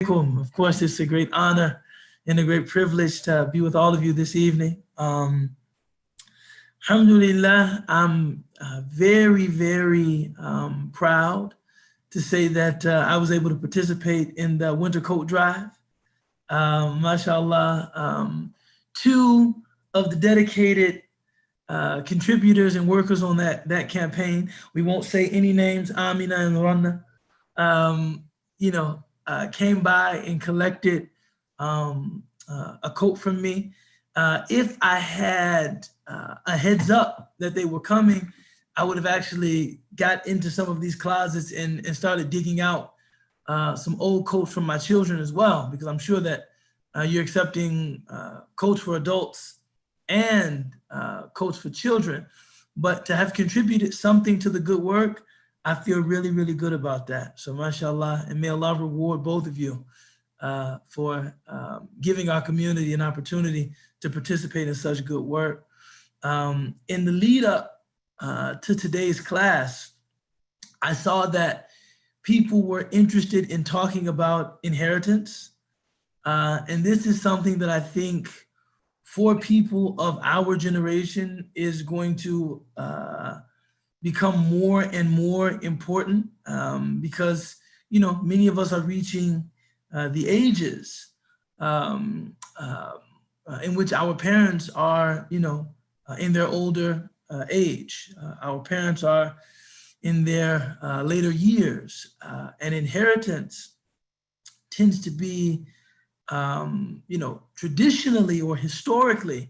Of course, it's a great honor and a great privilege to be with all of you this evening. Alhamdulillah, I'm very, very proud to say that I was able to participate in the winter coat drive. MashaAllah, two of the dedicated contributors and workers on that campaign. We won't say any names, Amina and Rana, came by and collected a coat from me. If I had a heads up that they were coming, I would have actually got into some of these closets and started digging out some old coats from my children as well, because I'm sure that you're accepting coats for adults and coats for children. But to have contributed something to the good work, I feel really, really good about that. So mashallah, and may Allah reward both of you for giving our community an opportunity to participate in such good work. In the lead up to today's class, I saw that people were interested in talking about inheritance. And this is something that I think for people of our generation is going to become more and more important because, many of us are reaching the ages in which our parents are, in their older age. Our parents are in their later years, and inheritance tends to be, traditionally or historically,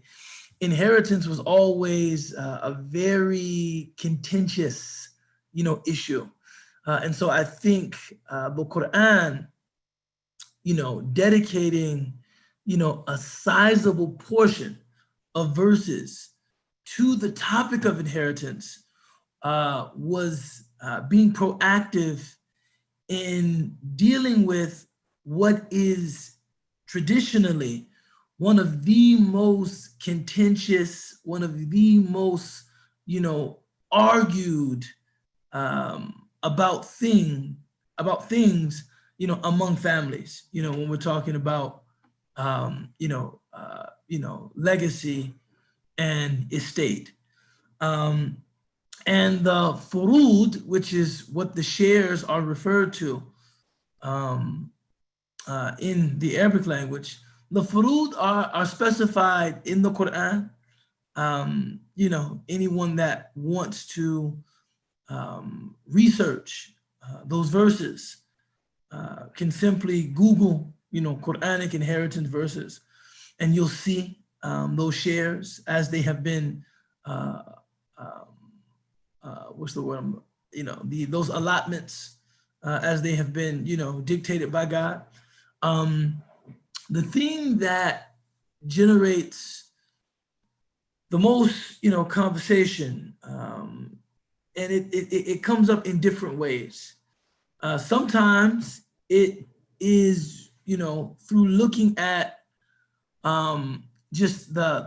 inheritance was always a very contentious, issue. And so I think the Quran, dedicating, a sizable portion of verses to the topic of inheritance was being proactive in dealing with what is traditionally one of the most contentious, one of the most, argued about things, among families. When we're talking about, legacy and estate. And the furud, which is what the shares are referred to in the Arabic language, the furud are specified in the Quran. Anyone that wants to research those verses can simply Google, Quranic inheritance verses, and you'll see those shares as they have been, what's the word? Those allotments as they have been, dictated by God. The thing that generates the most, conversation, and it comes up in different ways. Sometimes it is, through looking at just the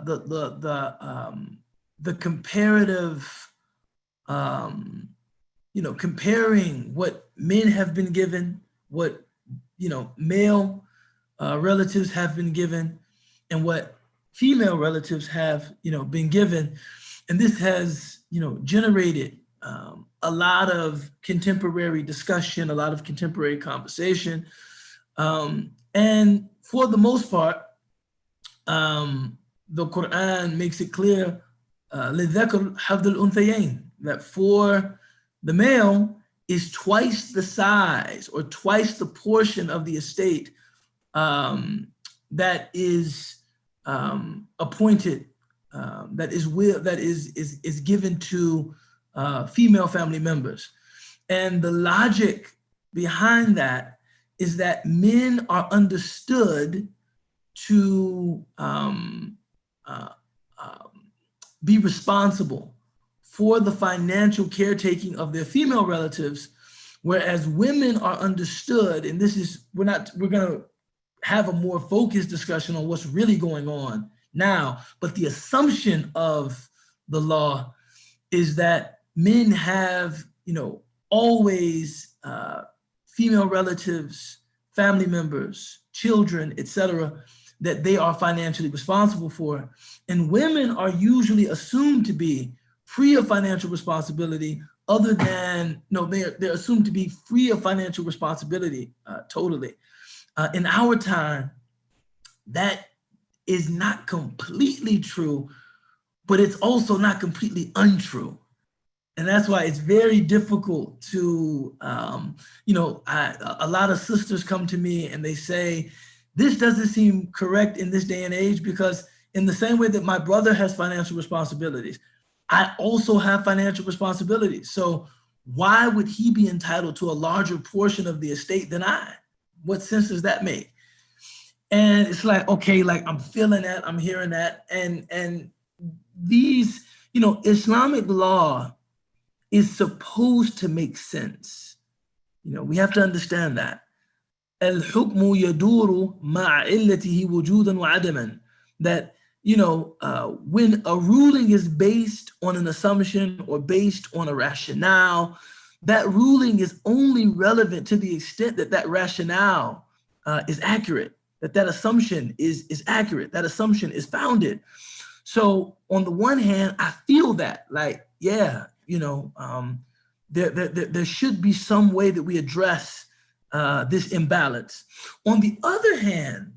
comparative, comparing what men have been given, what male relatives have been given, and what female relatives have been given, and this has generated a lot of contemporary discussion, a lot of contemporary conversation, and for the most part, the Quran makes it clear لِلذَّكَرِ حَظُّ الْأُنْثَيَيْنِ, that for the male is twice the size or twice the portion of the estate that is appointed, that is given to female family members. And the logic behind that is that men are understood to be responsible for the financial caretaking of their female relatives, whereas women are understood, and this is, we're gonna have a more focused discussion on what's really going on now, but the assumption of the law is that men have, always female relatives, family members, children, etc., that they are financially responsible for. And women are usually assumed to be free of financial responsibility other than, no, they're assumed to be free of financial responsibility totally. In our time, that is not completely true, but it's also not completely untrue. And that's why it's very difficult to, a lot of sisters come to me and they say, this doesn't seem correct in this day and age, because in the same way that my brother has financial responsibilities, I also have financial responsibilities. So why would he be entitled to a larger portion of the estate than I? What sense does that make? And it's like, okay, like I'm feeling that, I'm hearing that. And these, Islamic law is supposed to make sense. We have to understand that. الحكم يدور مع علته وجودا وعدما. That, when a ruling is based on an assumption or based on a rationale, that ruling is only relevant to the extent that that rationale is accurate, that assumption is accurate, that assumption is founded. So on the one hand, I feel that, like, yeah, there should be some way that we address this imbalance. On the other hand,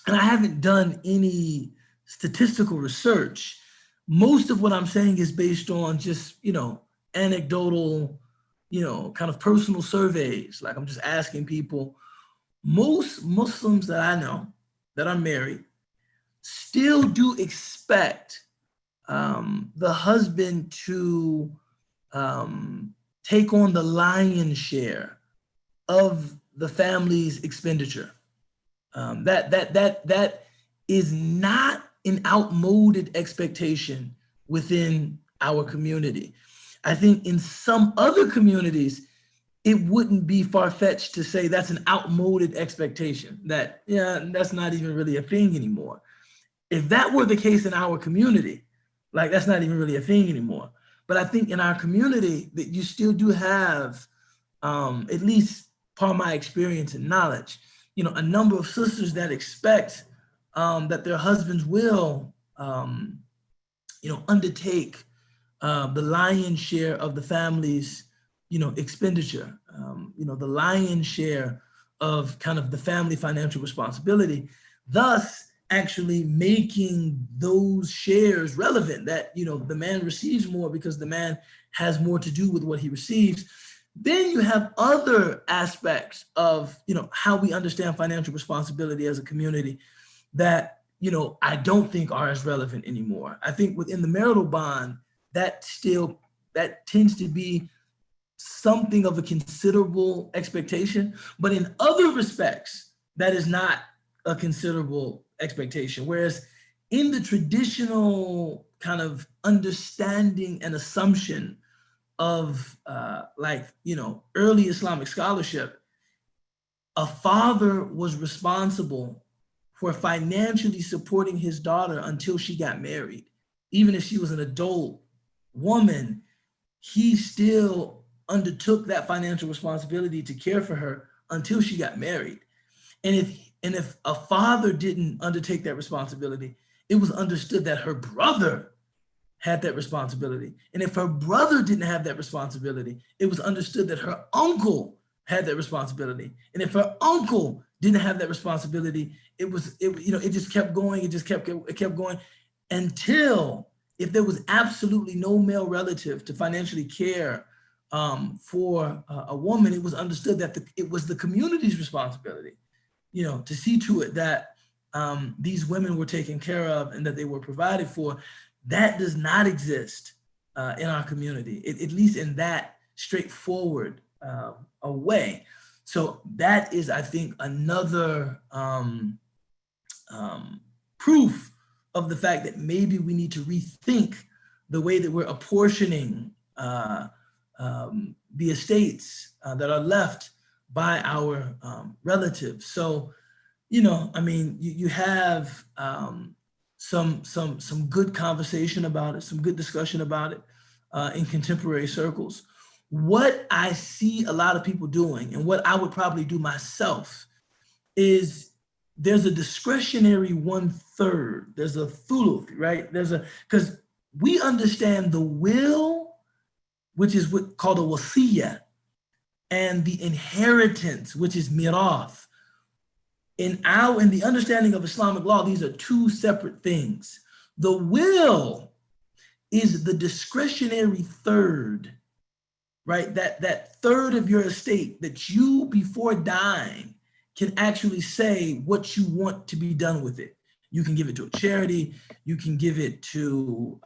and I haven't done any statistical research, most of what I'm saying is based on just, anecdotal, kind of personal surveys. Like, I'm just asking people. Most Muslims that I know that are married still do expect the husband to take on the lion's share of the family's expenditure. That is not an outmoded expectation within our community. I think in some other communities, it wouldn't be far-fetched to say that's an outmoded expectation, that, yeah, that's not even really a thing anymore. If that were the case in our community, like, that's not even really a thing anymore. But I think in our community that you still do have, at least part of my experience and knowledge, a number of sisters that expect that their husbands will, undertake the lion's share of the family's, expenditure, the lion's share of kind of the family financial responsibility, thus actually making those shares relevant, that, the man receives more because the man has more to do with what he receives. Then you have other aspects of, how we understand financial responsibility as a community that, I don't think are as relevant anymore. I think within the marital bond, that tends to be something of a considerable expectation, but in other respects, that is not a considerable expectation. Whereas in the traditional kind of understanding and assumption of early Islamic scholarship, a father was responsible for financially supporting his daughter until she got married. Even if she was an adult woman, he still undertook that financial responsibility to care for her until she got married. And if a father didn't undertake that responsibility, it was understood that her brother had that responsibility. And if her brother didn't have that responsibility, it was understood that her uncle had that responsibility. And if her uncle didn't have that responsibility, it just kept going. It kept going until, if there was absolutely no male relative to financially care for a woman, it was understood that it was the community's responsibility, to see to it that these women were taken care of and that they were provided for. That does not exist in our community, at least in that straightforward a way. So that is, I think, another proof of the fact that maybe we need to rethink the way that we're apportioning the estates that are left by our relatives. So, you have some good conversation about it, some good discussion about it in contemporary circles. What I see a lot of people doing, and what I would probably do myself is there's a discretionary 1/3. There's a thuluth, right? Because we understand the will, which is what called a wasiyah, and the inheritance, which is mirath. In the understanding of Islamic law, these are two separate things. The will is the discretionary third, right? That third of your estate that you, before dying, can actually say what you want to be done with it. You can give it to a charity. You can give it to,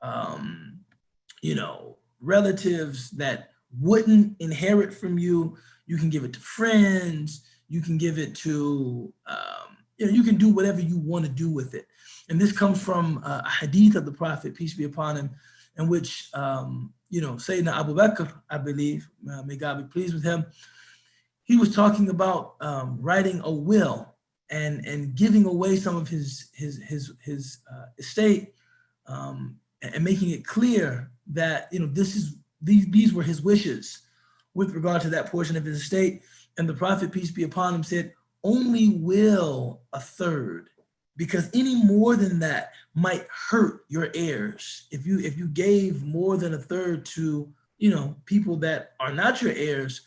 relatives that wouldn't inherit from you. You can give it to friends. You can give it to, you can do whatever you want to do with it. And this comes from a hadith of the Prophet, peace be upon him, in which, Sayyidina Abu Bakr, I believe, may God be pleased with him, he was talking about writing a will and giving away some of his estate, and making it clear that these were his wishes with regard to that portion of his estate. And the Prophet, peace be upon him, said, only will a third, because any more than that might hurt your heirs. If you gave more than a third to people that are not your heirs,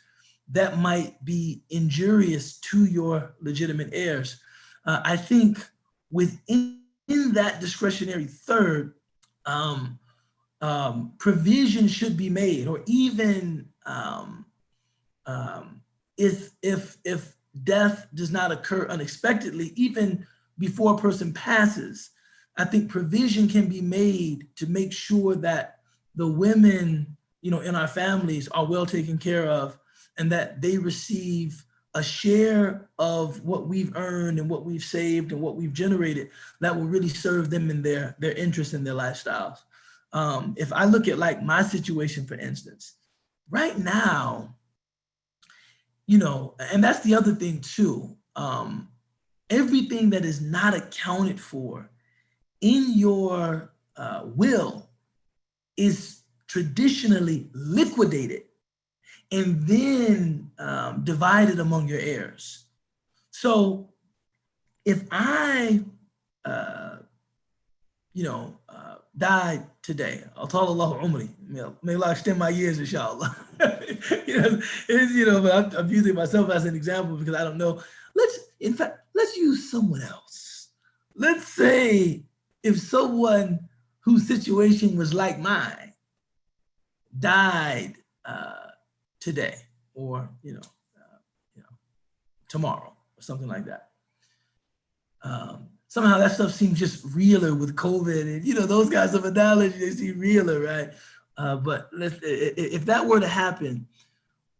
that might be injurious to your legitimate heirs. I think within that discretionary third, provision should be made, or even if death does not occur unexpectedly, even before a person passes, I think provision can be made to make sure that the women, in our families are well taken care of, and that they receive a share of what we've earned and what we've saved and what we've generated that will really serve them in their interests and their lifestyles. If I look at like my situation, for instance, right now, and that's the other thing too, everything that is not accounted for in your will is traditionally liquidated and then divided among your heirs. So if I, died today, Allahu umri, may Allah extend my years, inshallah. But I'm using myself as an example because I don't know. Let's use someone else. Let's say if someone whose situation was like mine died today, or tomorrow, or something like that. Somehow that stuff seems just realer with COVID, and those guys of analogy, they seem realer, right? But if that were to happen,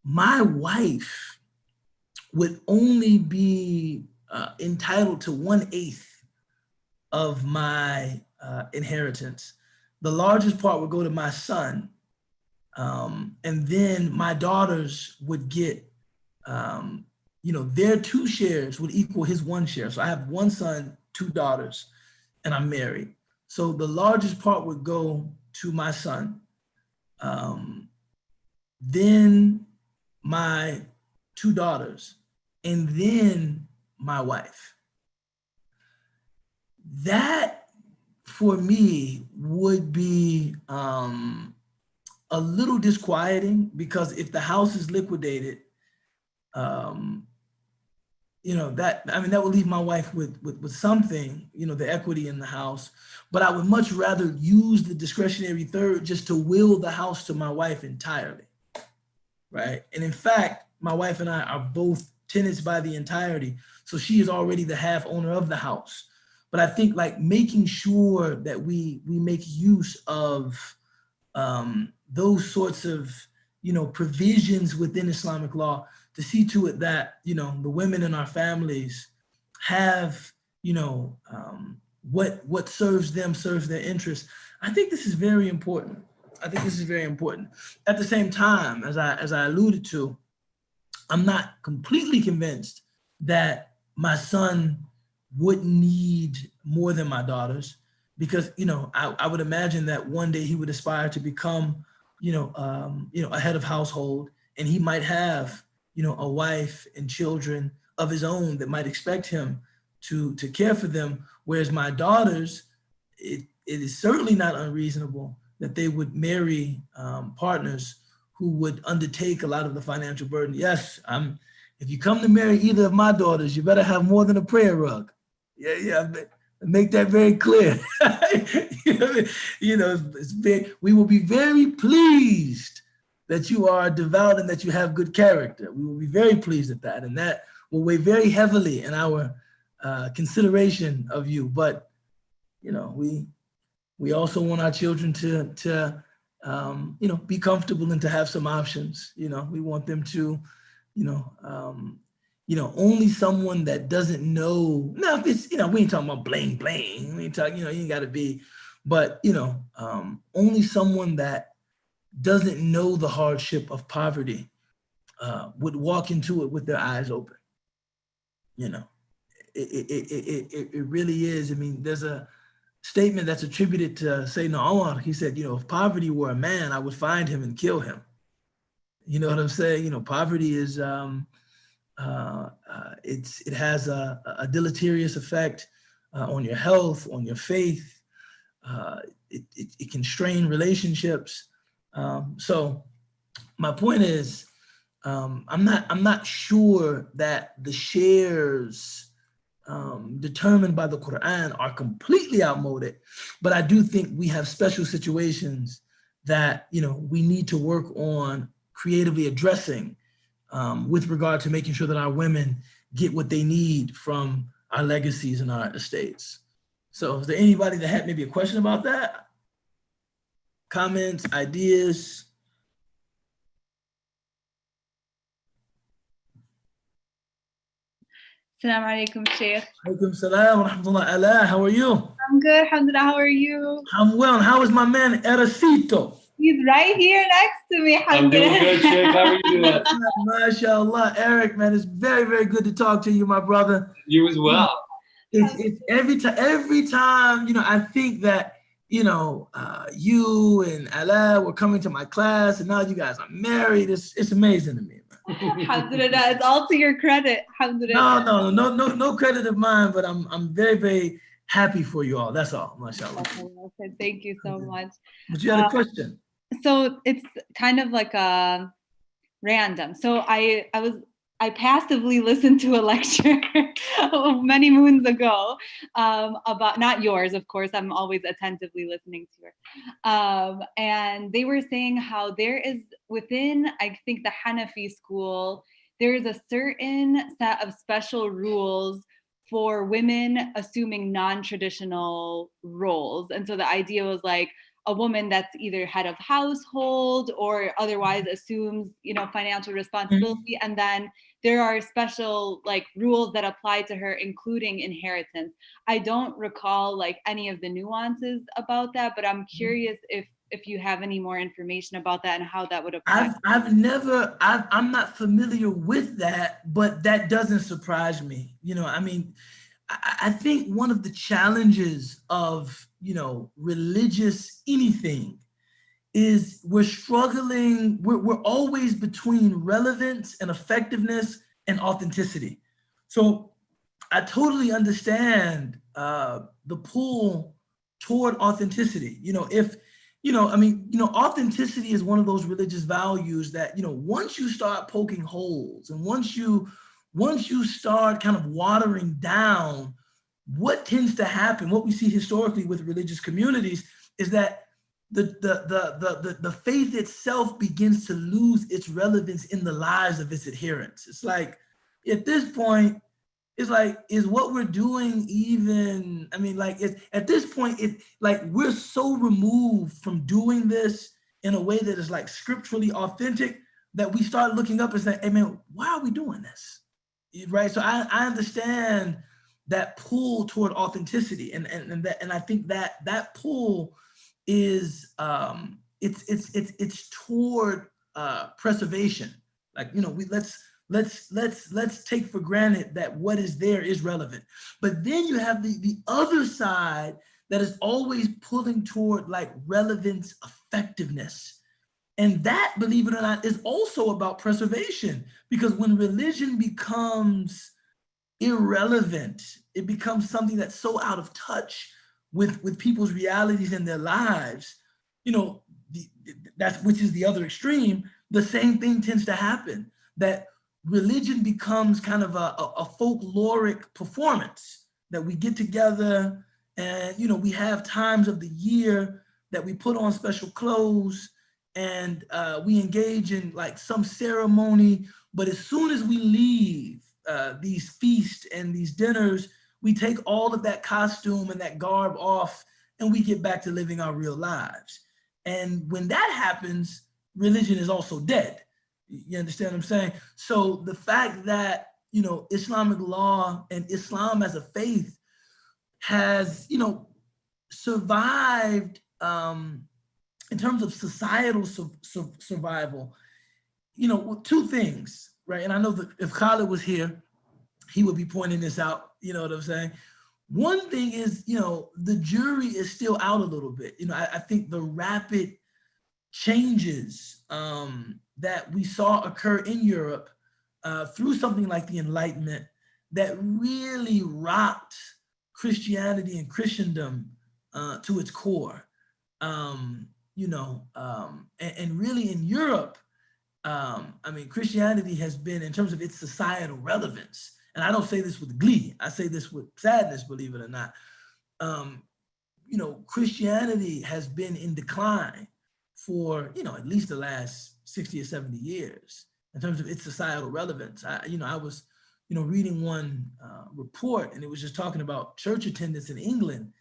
my wife would only be entitled to 1/8 of my inheritance. The largest part would go to my son, and then my daughters would get, their 2 shares would equal his 1 share. So I have 1 son, 2 daughters, and I'm married. So the largest part would go to my son, then my 2 daughters, and then my wife. That for me would be a little disquieting, because if the house is liquidated, that would leave my wife with something, the equity in the house. But I would much rather use the discretionary third just to will the house to my wife entirely, right? And in fact, my wife and I are both tenants by the entirety, so she is already the half owner of the house. But I think like making sure that we make use of those sorts of provisions within Islamic law to see to it that the women in our families have what serves them, serves their interests. I think this is very important. At the same time, as I alluded to, I'm not completely convinced that my son wouldn't need more than my daughters, because I would imagine that one day he would aspire to become a head of household, and he might have a wife and children of his own that might expect him to care for them. Whereas my daughters, it is certainly not unreasonable that they would marry partners who would undertake a lot of the financial burden. Yes, if you come to marry either of my daughters, you better have more than a prayer rug. Yeah, make that very clear. We will be very pleased that you are devout and that you have good character. We will be very pleased at that, and that will weigh very heavily in our consideration of you. But we also want our children to be comfortable and to have some options. We want them to, only someone that doesn't know. Now, if it's, we ain't talking about bling bling. We ain't talking, you ain't got to be, but only someone that doesn't know the hardship of poverty would walk into it with their eyes open. It really is. I mean, there's a statement that's attributed to Sayyidina Umar. He said, if poverty were a man, I would find him and kill him. You know what I'm saying? Poverty is, it has a deleterious effect on your health, on your faith. It can strain relationships. So my point is, I'm not sure that the shares determined by the Quran are completely outmoded, but I do think we have special situations that we need to work on creatively addressing with regard to making sure that our women get what they need from our legacies and our estates. So is there anybody that had maybe a question about that? Comments, ideas? Assalamu alaikum, Sheikh. Alaikum salam wa rahmatullah ala. How are you? I'm good, alhamdulillah. How are you? I'm well. How is my man Eracito? He's right here next to me. I'm doing good, Sheikh. How are you doing? MashaAllah. Eric, man, it's very, very good to talk to you, my brother. You as well. It's every time, I think that, you and Allah were coming to my class and now you guys are married. It's amazing to me. Alhamdulillah, it's all to your credit. Alhamdulillah. No credit of mine, but I'm very, very happy for you all. That's all, mashallah. Thank you so much. But you had a question. So it's kind of like a random. So I passively listened to a lecture many moons ago about, not yours, of course, I'm always attentively listening to yours. And they were saying how there is within, I think, the Hanafi school, there is a certain set of special rules for women assuming non-traditional roles. And so the idea was like, a woman that's either head of household or otherwise assumes, financial responsibility. And then there are special rules that apply to her, including inheritance. I don't recall any of the nuances about that, but I'm curious if you have any more information about that and how that would apply. I'm not familiar with that, but that doesn't surprise me. I think one of the challenges of, religious anything is we're struggling, we're always between relevance and effectiveness and authenticity. So I totally understand the pull toward authenticity. Authenticity is one of those religious values that, once you start poking holes and once you start kind of watering down, what tends to happen, what we see historically with religious communities is that the faith itself begins to lose its relevance in the lives of its adherents. It's like, at this point, it's like, is what we're doing even, at this point, we're so removed from doing this in a way that is scripturally authentic that we start looking up and saying, hey man, why are we doing this? Right? So I understand that pull toward authenticity, and I think that pull is it's toward preservation. Let's take for granted that what is there is relevant. But then you have the other side that is always pulling toward relevance, effectiveness. And that, believe it or not, is also about preservation, because when religion becomes irrelevant. It becomes something that's so out of touch with people's realities in their lives, you know, which is the other extreme. The same thing tends to happen, that religion becomes kind of a folkloric performance, that we get together and, you know, we have times of the year that we put on special clothes and we engage in like some ceremony. But as soon as we leave these feasts and these dinners, we take all of that costume and that garb off and we get back to living our real lives. And when that happens, religion is also dead. You understand what I'm saying? So the fact that, you know, Islamic law and Islam as a faith has, you know, survived in terms of societal survival, you know, two things, right? And I know that if Khalid was here, he would be pointing this out, you know what I'm saying? One thing is, you know, the jury is still out a little bit. You know, I think the rapid changes that we saw occur in Europe through something like the Enlightenment that really rocked Christianity and Christendom to its core. You know, and really in Europe, I mean, Christianity has been, in terms of its societal relevance, and I don't say this with glee, I say this with sadness, believe it or not, you know, Christianity has been in decline for, you know, at least the last 60 or 70 years in terms of its societal relevance. I was, you know, reading one report, and it was just talking about church attendance in England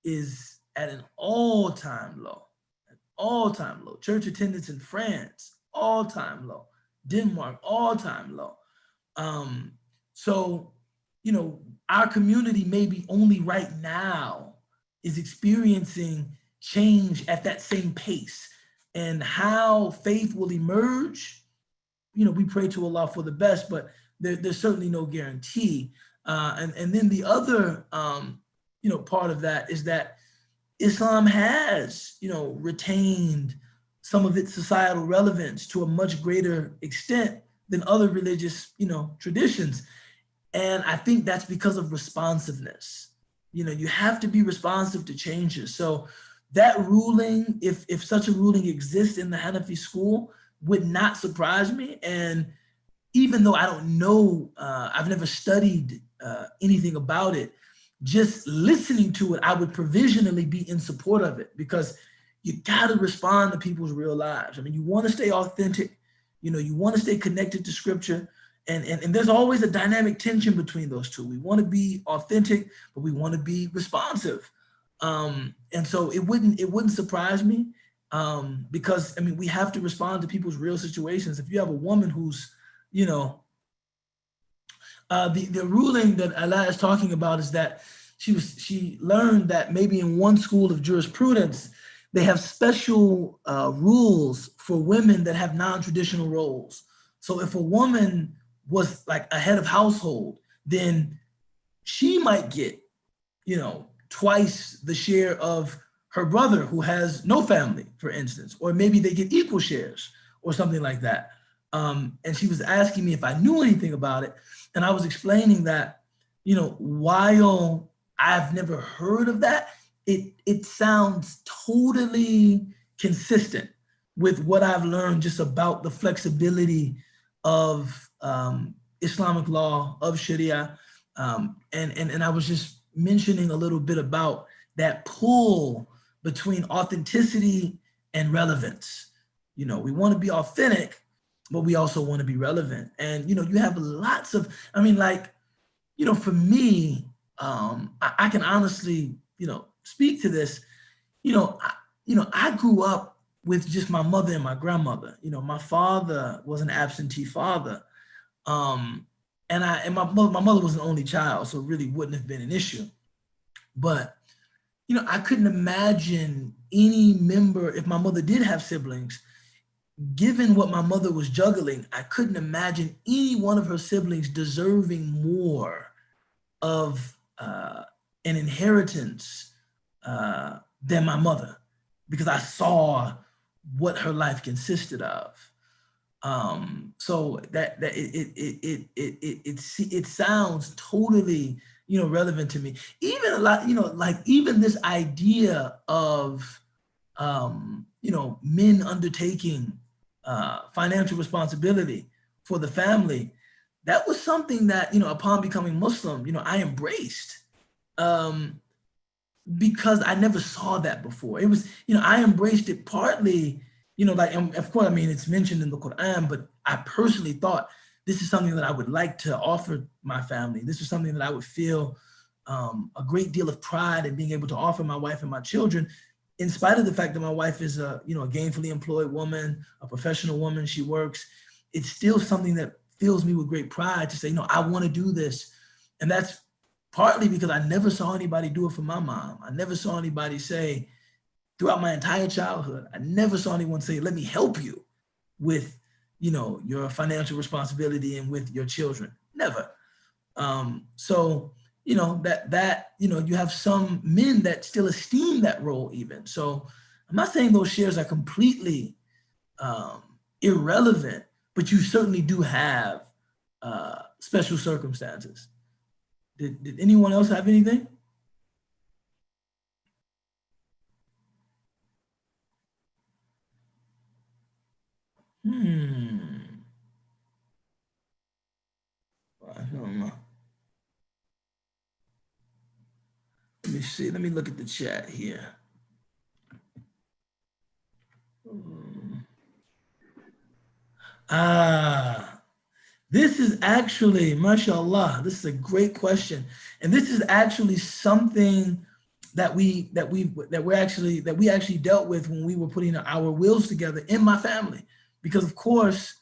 is at an all-time low. All-time low. Church attendance in France, all-time low. Denmark, all-time low. So, you know, our community maybe only right now is experiencing change at that same pace. And how faith will emerge, you know, we pray to Allah for the best, but there's certainly no guarantee. And then the other, you know, part of that is that Islam has, you know, retained some of its societal relevance to a much greater extent than other religious, you know, traditions. And I think that's because of responsiveness. You know, you have to be responsive to changes. So that ruling, if such a ruling exists in the Hanafi school, would not surprise me. And even though I don't know, I've never studied anything about it, just listening to it, I would provisionally be in support of it, because you gotta respond to people's real lives. I mean, you wanna stay authentic, you know, you wanna stay connected to scripture, and there's always a dynamic tension between those two. We wanna be authentic, but we wanna be responsive. And so it wouldn't surprise me, because, I mean, we have to respond to people's real situations. If you have a woman who's, you know, the ruling that Allah is talking about is that she learned that maybe in one school of jurisprudence, they have special rules for women that have non-traditional roles. So if a woman was like a head of household, then she might get, you know, twice the share of her brother who has no family, for instance, or maybe they get equal shares or something like that. And she was asking me if I knew anything about it. And I was explaining that, you know, while I've never heard of that, it sounds totally consistent with what I've learned just about the flexibility of Islamic law, of Sharia. And I was just mentioning a little bit about that pull between authenticity and relevance. You know, we want to be authentic, but we also want to be relevant. And, you know, you have lots of, I mean, like, you know, for me, I can honestly, you know, speak to this. You know, I grew up with just my mother and my grandmother. You know, my father was an absentee father. And my mother was an only child, so it really wouldn't have been an issue. But, you know, I couldn't imagine any member, if my mother did have siblings, given what my mother was juggling, I couldn't imagine any one of her siblings deserving more of an inheritance than my mother, because I saw what her life consisted of. So it sounds totally, relevant to me. Even a lot, like even this idea of, men undertaking financial responsibility for the family. That was something that, upon becoming Muslim, I embraced. Um, because I never saw that before. It was, I embraced it partly, like, and of course, I mean, it's mentioned in the Quran, but I personally thought this is something that I would like to offer my family. This is something that I would feel a great deal of pride in being able to offer my wife and my children, in spite of the fact that my wife is a, a gainfully employed woman, a professional woman, she works. It's still something that fills me with great pride to say, I want to do this. And that's partly because I never saw anybody do it for my mom. I never saw anybody say, throughout my entire childhood, I never saw anyone say, let me help you with, your financial responsibility and with your children. Never. So, you have some men that still esteem that role even. So I'm not saying those shares are completely irrelevant, but you certainly do have special circumstances. Did anyone else have anything? I don't know. Let me see. Let me look at the chat here. This is actually, mashallah, this is a great question. And this is actually something that we actually dealt with when we were putting our wills together in my family. Because of course,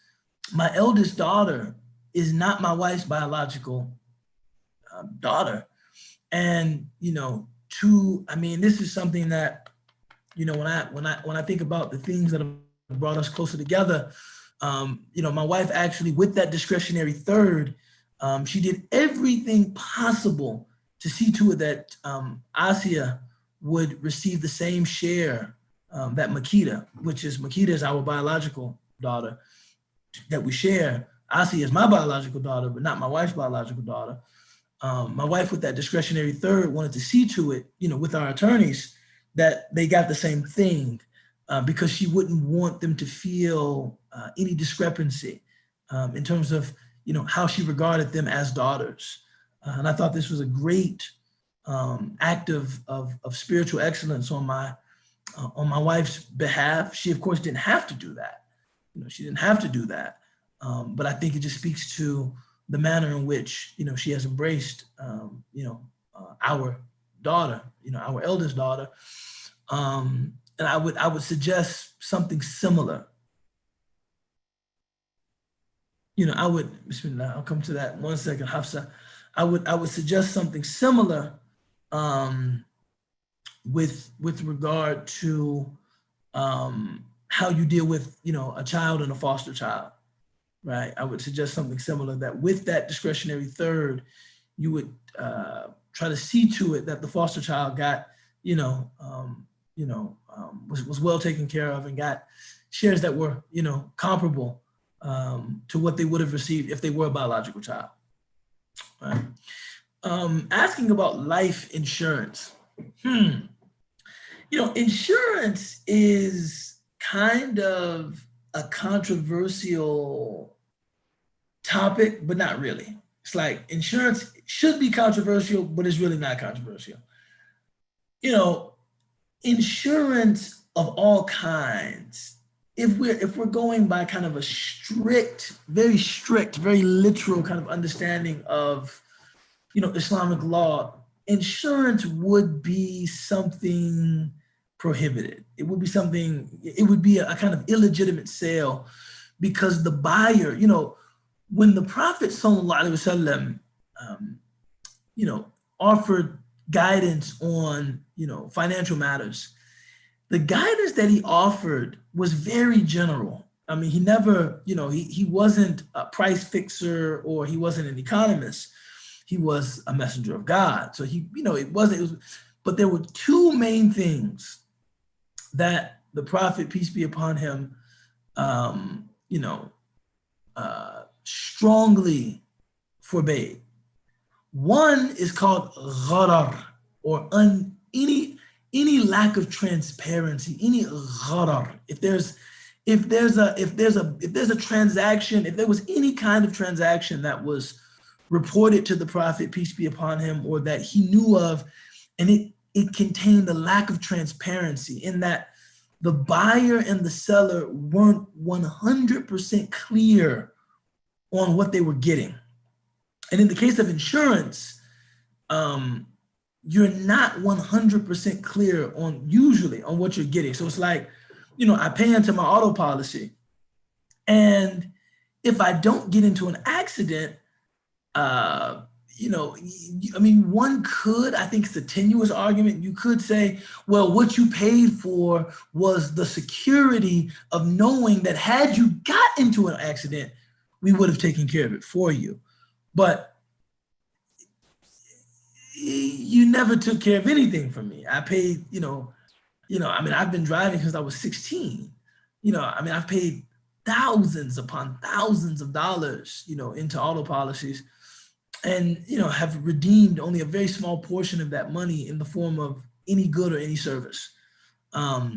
my eldest daughter is not my wife's biological daughter. And, this is something that, when I think about the things that have brought us closer together, my wife actually, with that discretionary third, she did everything possible to see to it that Asia would receive the same share that Makita is our biological daughter that we share. Asia is my biological daughter, but not my wife's biological daughter. My wife, with that discretionary third, wanted to see to it, with our attorneys, that they got the same thing, because she wouldn't want them to feel any discrepancy in terms of, how she regarded them as daughters. And I thought this was a great act of spiritual excellence on my wife's behalf. She, of course, didn't have to do that. She didn't have to do that. But I think it just speaks to the manner in which, she has embraced, our daughter, our eldest daughter. And I would suggest something similar. I'll come to that in 1 second, Hafsa. I would suggest something similar with regard to how you deal with, a child and a foster child, right? I would suggest something similar, that with that discretionary third, you would try to see to it that the foster child got, was well taken care of and got shares that were, comparable to what they would have received if they were a biological child. Right? Asking about life insurance. Insurance is kind of a controversial topic, but not really. It's like insurance should be controversial, but it's really not controversial. Insurance of all kinds, if we're going by kind of a strict, very literal kind of understanding of, Islamic law, insurance would be something prohibited. It would be a kind of illegitimate sale, because the buyer, when the Prophet sallallahu alaihi wasallam, offered guidance on, financial matters, the guidance that he offered was very general. I mean, he never, he wasn't a price fixer, or he wasn't an economist. He was a messenger of God. So but there were two main things that the Prophet, peace be upon him, strongly forbade. One is called gharar, or any lack of transparency, any gharar. If there's a transaction, if there was any kind of transaction that was reported to the Prophet, peace be upon him, or that he knew of, and it contained a lack of transparency in that the buyer and the seller weren't 100% clear on what they were getting. And in the case of insurance, you're not 100% clear usually on what you're getting. So it's like, I pay into my auto policy, and if I don't get into an accident, one could, I think it's a tenuous argument. You could say, well, what you paid for was the security of knowing that had you got into an accident, we would have taken care of it for you. But you never took care of anything for me. I paid, I've been driving since I was 16. I've paid thousands upon thousands of dollars, into auto policies, and, have redeemed only a very small portion of that money in the form of any good or any service. A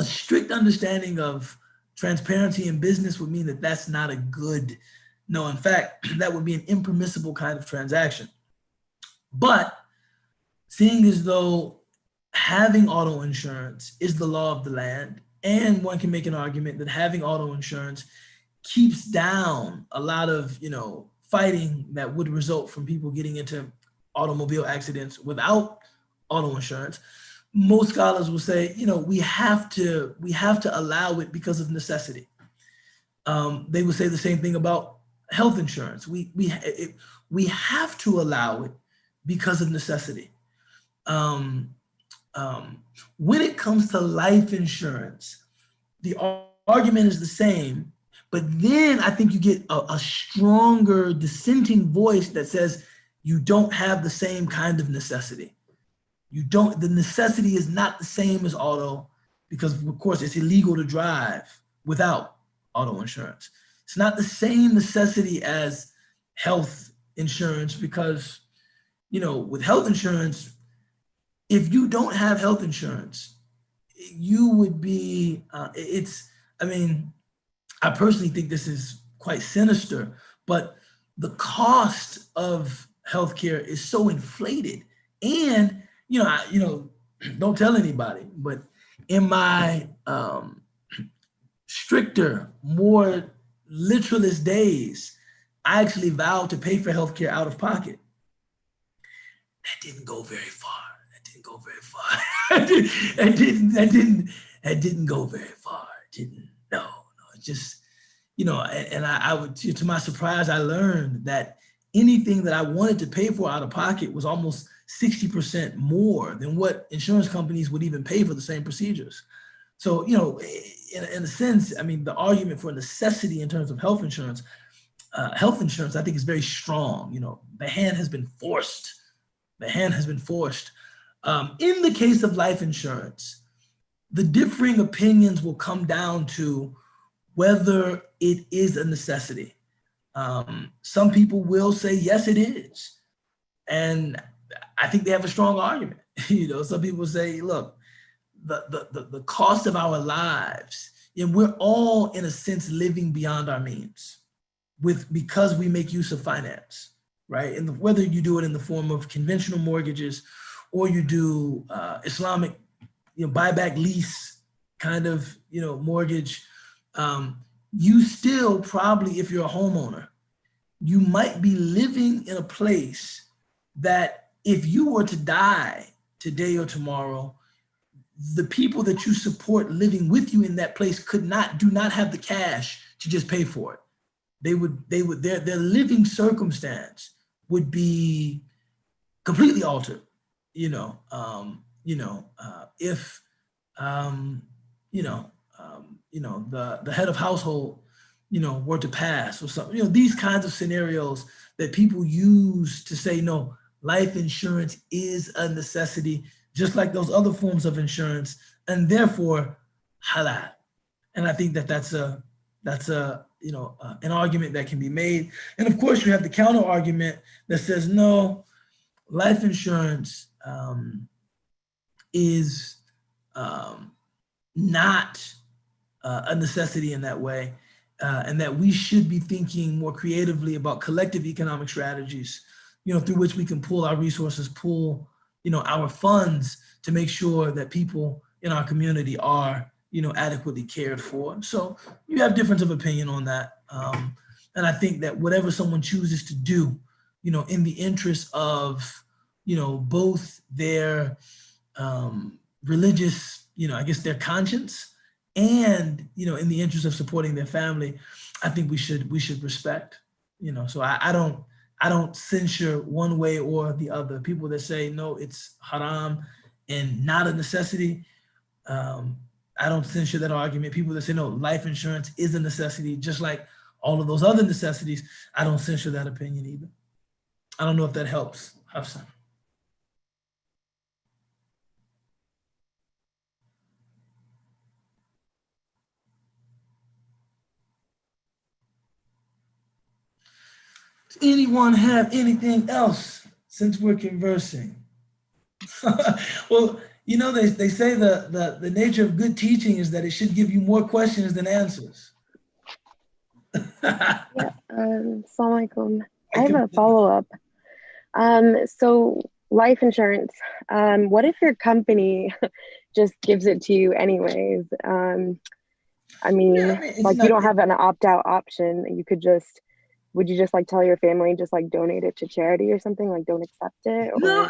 strict understanding of transparency in business would mean that that's not a good, no, in fact, that would be an impermissible kind of transaction. But seeing as though having auto insurance is the law of the land, and one can make an argument that having auto insurance keeps down a lot of, fighting that would result from people getting into automobile accidents without auto insurance, most scholars will say, we have to allow it because of necessity. They would say the same thing about health insurance. We have to allow it because of necessity. When it comes to life insurance, the argument is the same, but then I think you get a stronger dissenting voice that says you don't have the same kind of necessity. The necessity is not the same as auto, because of course it's illegal to drive without auto insurance. It's not the same necessity as health insurance, because, with health insurance, if you don't have health insurance, you would be, I personally think this is quite sinister, but the cost of healthcare is so inflated. And, don't tell anybody, but in my stricter, more literalist days, I actually vowed to pay for healthcare out of pocket. That didn't go very far. That didn't go very far. It just, and I would, to my surprise, I learned that anything that I wanted to pay for out of pocket was almost 60% more than what insurance companies would even pay for the same procedures. So, in a sense, the argument for necessity in terms of health insurance, I think is very strong. The hand has been forced. In the case of life insurance, the differing opinions will come down to whether it is a necessity. Some people will say, yes, it is. And I think they have a strong argument. Some people say, look, the cost of our lives, we're all in a sense living beyond our means because we make use of finance, right? And whether you do it in the form of conventional mortgages or you do Islamic, buyback lease kind of, mortgage, you still probably, if you're a homeowner, you might be living in a place that if you were to die today or tomorrow, the people that you support living with you in that place do not have the cash to just pay for it. Their living circumstance would be completely altered, if the head of household, were to pass or something, these kinds of scenarios that people use to say, no, life insurance is a necessity, just like those other forms of insurance, and therefore halal. And I think that that's a That's an argument that can be made. And of course, you have the counter argument that says, no, life insurance is not a necessity in that way, and that we should be thinking more creatively about collective economic strategies, through which we can pool our resources, pool, our funds to make sure that people in our community are, adequately cared for. So you have difference of opinion on that. And I think that whatever someone chooses to do, in the interest of, both their religious, I guess their conscience, and, in the interest of supporting their family, I think we should respect, so I don't censure one way or the other. People that say, no, it's haram and not a necessity, I don't censure that argument. People that say, no, life insurance is a necessity, just like all of those other necessities, I don't censure that opinion either. I don't know if that helps, Hafsan. Does anyone have anything else since we're conversing? Well, they say the nature of good teaching is that it should give you more questions than answers. Yeah, Assalamu alaikum. I have a follow-up. So life insurance, what if your company just gives it to you anyways? Like you don't have an opt-out option. Would you just like tell your family, just like donate it to charity or something, like don't accept it? Or? No,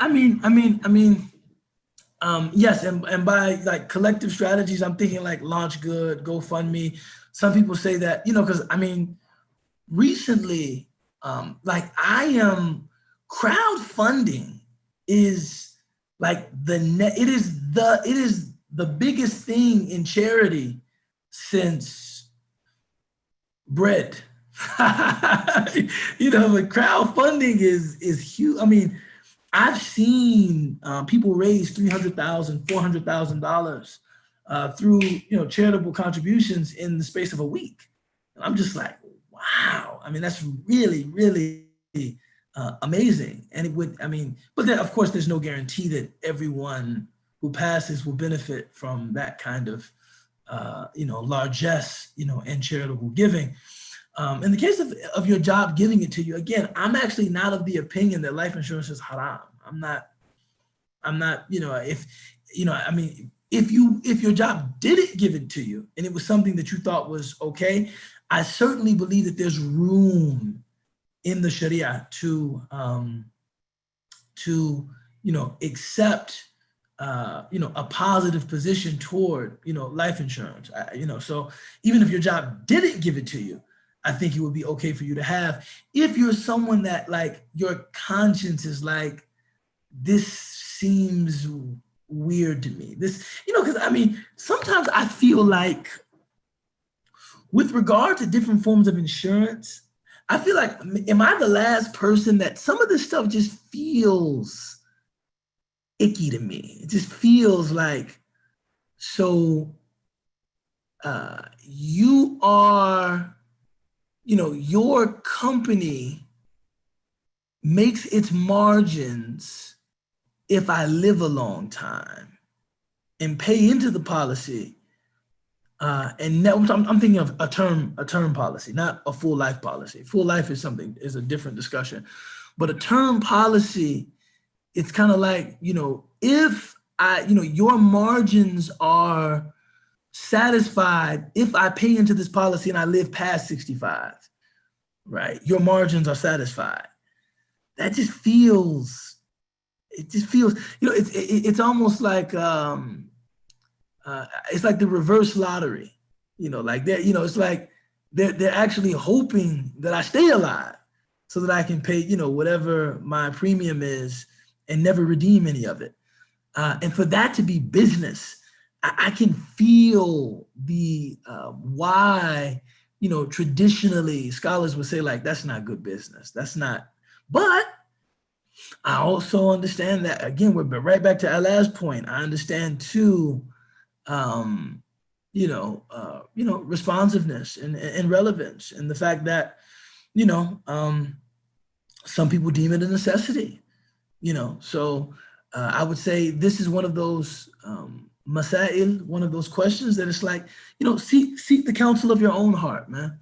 yes, and by like collective strategies, I'm thinking like Launch Good, GoFundMe. Some people say that, because recently, crowdfunding is like it is the biggest thing in charity since bread. But crowdfunding is huge. I've seen people raise $300,000, $400,000 through charitable contributions in the space of a week. And I'm just like, wow. That's really, really amazing. And it would, but then of course there's no guarantee that everyone who passes will benefit from that kind of largesse, and charitable giving. In the case of your job giving it to you, again, I'm actually not of the opinion that life insurance is haram. I'm not, if your job didn't give it to you and it was something that you thought was okay, I certainly believe that there's room in the Sharia to accept a positive position toward life insurance. So even if your job didn't give it to you, I think it would be okay for you to have. If you're someone that like your conscience is like, this seems weird to me. This, because sometimes I feel like with regard to different forms of insurance, I feel like, am I the last person that some of this stuff just feels icky to me? It just feels like, so you are, your company makes its margins if I live a long time and pay into the policy. And now I'm thinking of a term policy, not a full life policy. Full life is a different discussion. But a term policy, it's kind of like, if your margins are satisfied if I pay into this policy and I live past 65, right? Your margins are satisfied. That just feels, it's almost like, it's like the reverse lottery, it's like they're actually hoping that I stay alive so that I can pay, whatever my premium is and never redeem any of it. And for that to be business, I can feel the why, traditionally scholars would say like, that's not good business. That's not, but I also understand that, again, we're right back to our last point. I understand too, responsiveness and relevance, and the fact that, some people deem it a necessity, So I would say this is one of those masail, one of those questions that it's like, seek the counsel of your own heart, man.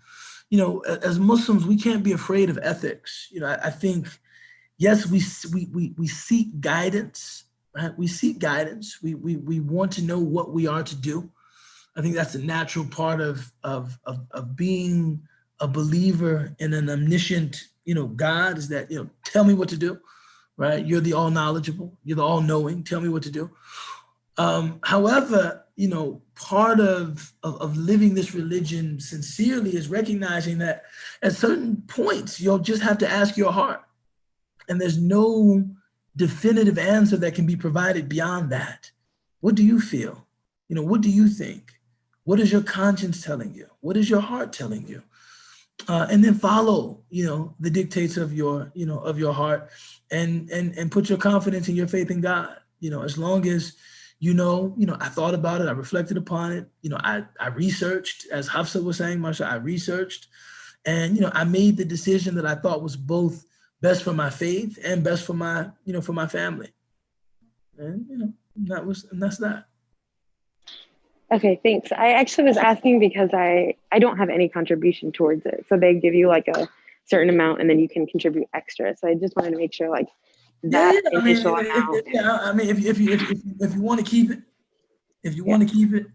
As Muslims, we can't be afraid of ethics. I think, yes, we seek guidance, right? We seek guidance. We want to know what we are to do. I think that's a natural part of being a believer in an omniscient, God, is that, tell me what to do, right? You're the all knowledgeable, you're the all knowing, tell me what to do. However, part of living this religion sincerely is recognizing that at certain points, you'll just have to ask your heart. And there's no definitive answer that can be provided beyond that. What do you feel? What do you think? What is your conscience telling you? What is your heart telling you? And then follow, the dictates of your, of your heart, and put your confidence and your faith in God. As long as, I thought about it, I reflected upon it, I researched, as Hafsa was saying, Masha, I researched, and, I made the decision that I thought was both best for my faith and best for my, for my family. And, that's that. Okay, thanks. I actually was asking because I don't have any contribution towards it. So they give you like a certain amount and then you can contribute extra. So I just wanted to make sure like that initial amount. If you want to keep it, want to keep it,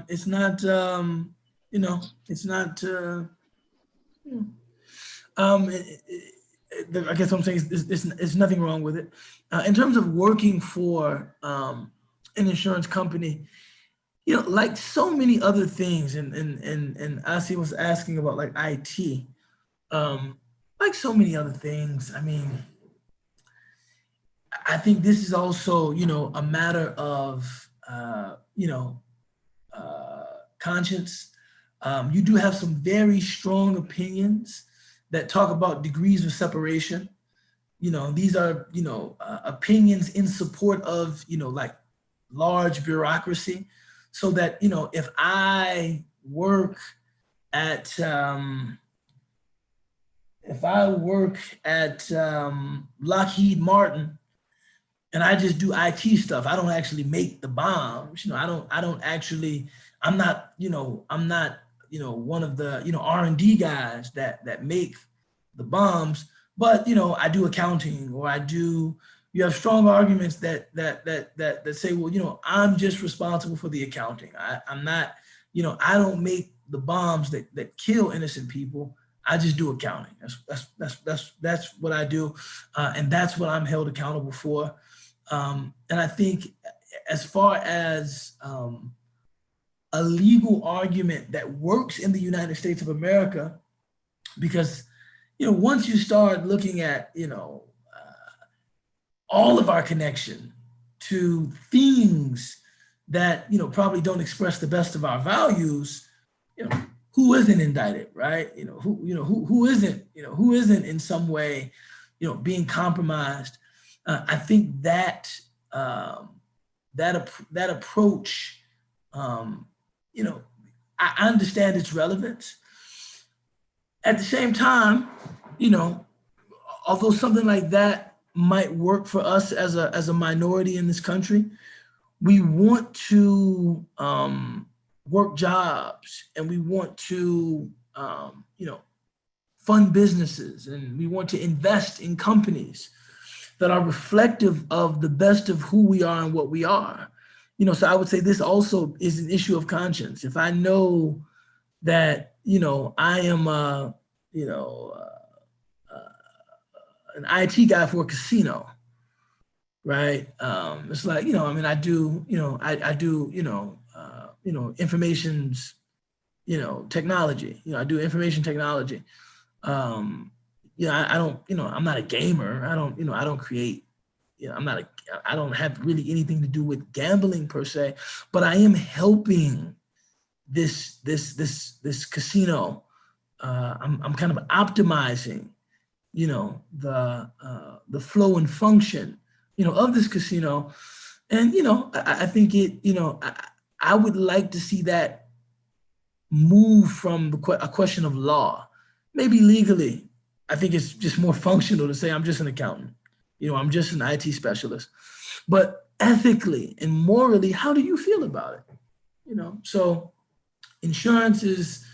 it's not, it's not, I guess what I'm saying is it's nothing wrong with it. In terms of working for an insurance company, like so many other things, and Asi was asking about like IT, like so many other things. I mean, I think this is also, a matter of, conscience. You do have some very strong opinions that talk about degrees of separation. These are, opinions in support of, like large bureaucracy. So that, if I work at Lockheed Martin and I just do IT stuff, I don't actually make the bombs. I'm not one of the, R&D guys that make the bombs, but, I do accounting, or you have strong arguments that say, well, I'm just responsible for the accounting. I'm not, I don't make the bombs that kill innocent people. I just do accounting. That's what I do, and that's what I'm held accountable for. And I think, as far as a legal argument that works in the United States of America, because once you start looking at all of our connection to things that probably don't express the best of our values, who isn't indicted, right? Who isn't in some way being compromised. I think that that approach, I understand its relevance. At the same time, although something like that might work for us as a minority in this country, we want to work jobs, and we want to fund businesses, and we want to invest in companies that are reflective of the best of who we are and what we are. So I would say this also is an issue of conscience. If I know that I am an IT guy for a casino, right? It's like, I do, I do, information's, technology. I do information technology. I don't, I'm not a gamer. I don't create, I don't have really anything to do with gambling per se, but I am helping this casino. I'm kind of optimizing, the flow and function, of this casino. And, I think I would like to see that move from a question of law. Maybe legally, I think it's just more functional to say I'm just an accountant. I'm just an IT specialist. But ethically and morally, how do you feel about it? So insurance is,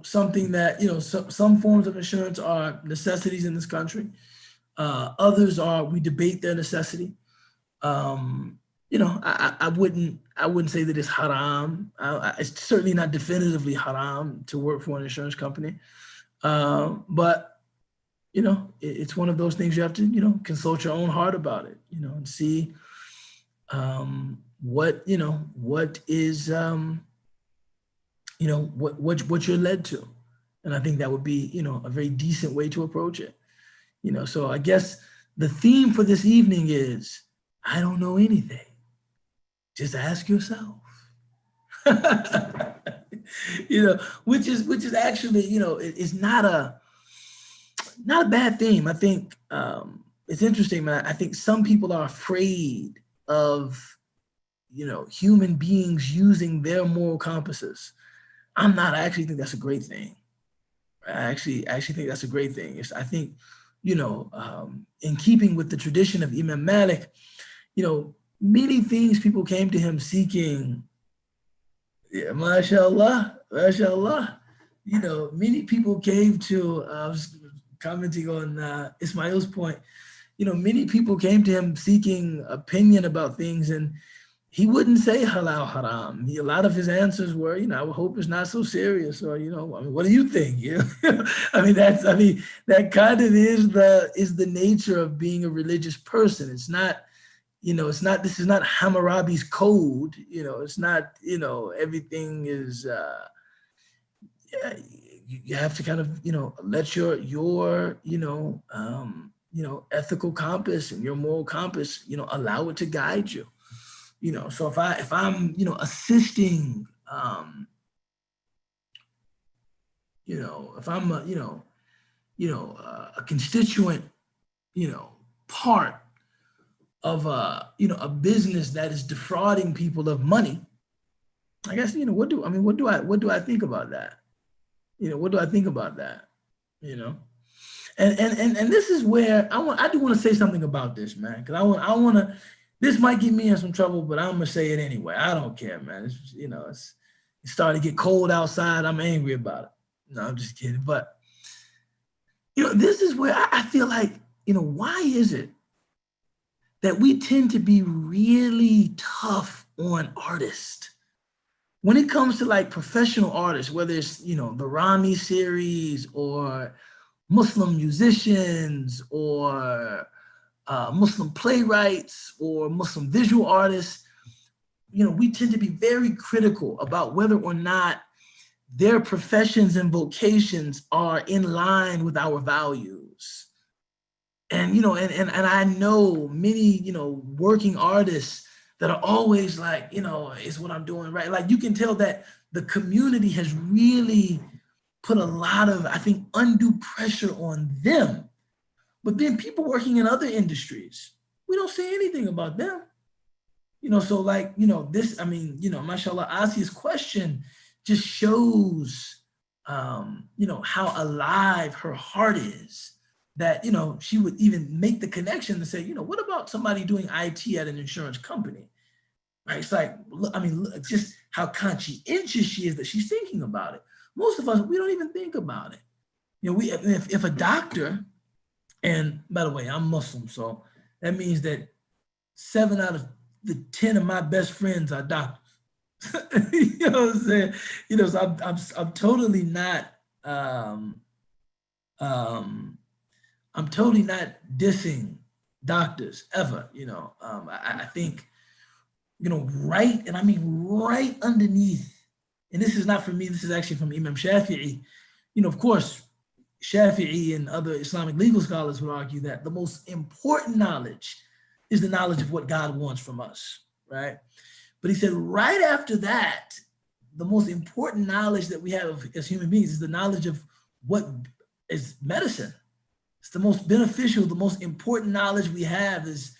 something that, some forms of insurance are necessities in this country. Others are, we debate their necessity. I wouldn't say that it's haram. It's certainly not definitively haram to work for an insurance company. But it's one of those things you have to, consult your own heart about it, and see what is, what you're led to. And I think that would be, a very decent way to approach it. So I guess the theme for this evening is, I don't know anything. Just ask yourself. Which is actually, it's not a bad theme. I think it's interesting, man. I think some people are afraid of, human beings using their moral compasses. I'm not. I actually think that's a great thing. I actually think that's a great thing. I think, in keeping with the tradition of Imam Malik, many things people came to him seeking. Yeah, mashallah. Many people came to, I was commenting on Ismail's point, many people came to him seeking opinion about things, and he wouldn't say halal haram. A lot of his answers were, I would hope it's not so serious, or, what do you think? That kind of is the nature of being a religious person. It's not, this is not Hammurabi's code. It's not, everything is, you have to kind of, let your ethical compass and your moral compass, allow it to guide you. So if I'm, assisting, if I'm a constituent, part of a business that is defrauding people of money, I guess, what do I think about that? What do I think about that? And this is where I do want to say something about this, man, because I want to. This might get me in some trouble, but I'm gonna say it anyway. I don't care, man. It's starting to get cold outside. I'm angry about it. No, I'm just kidding. But this is where I feel like, why is it that we tend to be really tough on artists when it comes to like professional artists, whether it's the Rami series or Muslim musicians or Muslim playwrights or Muslim visual artists, we tend to be very critical about whether or not their professions and vocations are in line with our values. And, and I know many, working artists that are always like, is what I'm doing right? Like, you can tell that the community has really put a lot of, I think, undue pressure on them. But then people working in other industries, we don't say anything about them. So like, this, mashallah, Asia's question just shows, how alive her heart is, that, she would even make the connection to say, what about somebody doing IT at an insurance company? Right? It's like, look, just how conscientious she is that she's thinking about it. Most of us, we don't even think about it. If a doctor, and by the way, I'm Muslim, so that means that 7 out of the 10 of my best friends are doctors. You know what I'm saying? So I'm totally not I'm totally not dissing doctors ever. I think, right, and I mean right underneath, and this is not from me, this is actually from Imam Shafi'i. Of course, Shafi'i and other Islamic legal scholars would argue that the most important knowledge is the knowledge of what God wants from us, right? But he said right after that, the most important knowledge that we have as human beings is the knowledge of what is medicine. It's the most beneficial, the most important knowledge we have is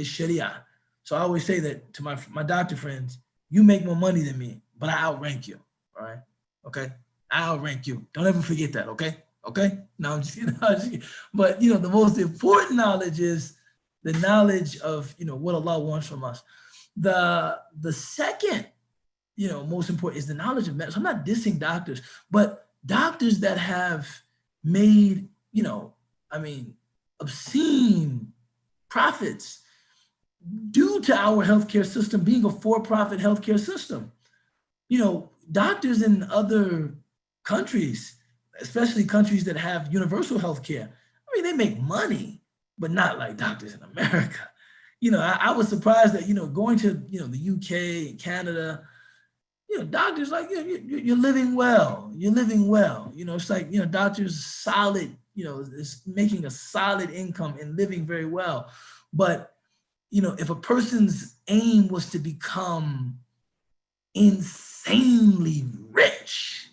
Sharia. So I always say that to my doctor friends, you make more money than me, but I outrank you, all right? Okay, I'll rank you. Don't ever forget that, okay? Okay? No, I'm just kidding. I'm just kidding. But, you know, the most important knowledge is the knowledge of, you know, what Allah wants from us. The second, you know, most important is the knowledge of medicine. I'm not dissing doctors, but doctors that have made, you know, I mean, obscene profits due to our healthcare system being a for-profit healthcare system. You know, doctors in other countries, especially countries that have universal healthcare, I mean, they make money, but not like doctors in America. You know, I was surprised that, you know, going to, you know, the UK and Canada, you know, doctors like, you know, you're living well. You're living well. You know, it's like, you know, doctors solid, you know, is making a solid income and living very well. But, you know, if a person's aim was to become insanely rich,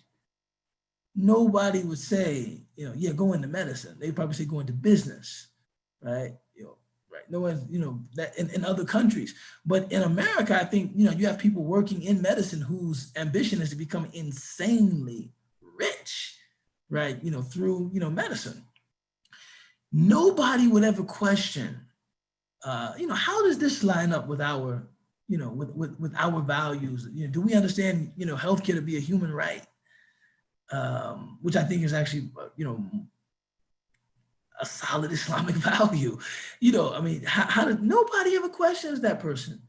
nobody would say, you know, yeah, go into medicine. They'd probably say go into business, right? You know, right. No one's, you know, that in other countries. But in America, I think, you know, you have people working in medicine whose ambition is to become insanely rich, right? You know, through, you know, medicine. Nobody would ever question, you know, how does this line up with our, you know, with our values? You know, do we understand, you know, healthcare to be a human right? Which I think is actually, you know, a solid Islamic value. You know, I mean, how did nobody ever questions that person?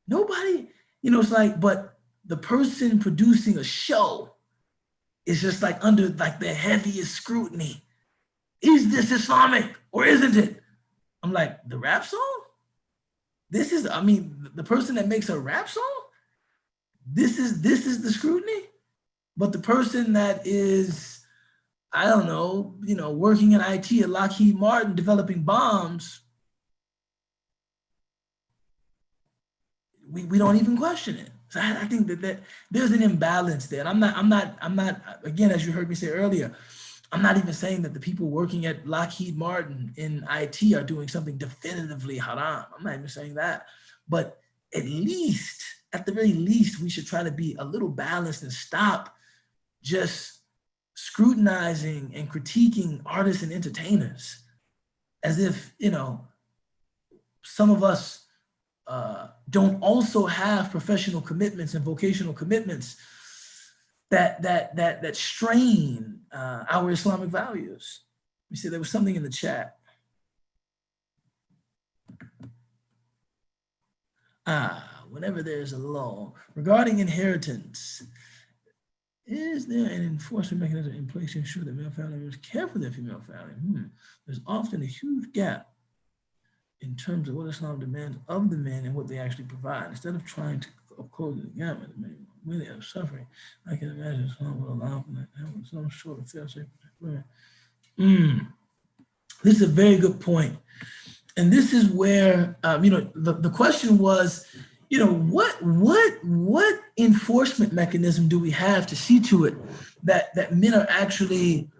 Nobody, you know, it's like, but the person producing a show is just like under like the heaviest scrutiny. Is this Islamic or isn't it? I'm like, the rap song? This is, I mean, the person that makes a rap song, this is the scrutiny. But the person that is, I don't know, you know, working in IT at Lockheed Martin, developing bombs, we don't even question it. So I think that there's an imbalance there. And I'm not, again, as you heard me say earlier, I'm not even saying that the people working at Lockheed Martin in IT are doing something definitively haram. I'm not even saying that. But at least, at the very least, we should try to be a little balanced and stop just scrutinizing and critiquing artists and entertainers as if, you know, some of us don't also have professional commitments and vocational commitments that strain our Islamic values. You see, there was something in the chat. Whenever there's a law regarding inheritance, is there an enforcement mechanism in place to ensure that male family members care for their female family? There's often a huge gap in terms of what Islam demands of the men and what they actually provide. Instead of trying to close the gap with the men when they are suffering, I can imagine Islam will allow for that. Having some sort of fail-safe women. This is a very good point. And this is where, you know, the question was, you know, what enforcement mechanism do we have to see to it that men are actually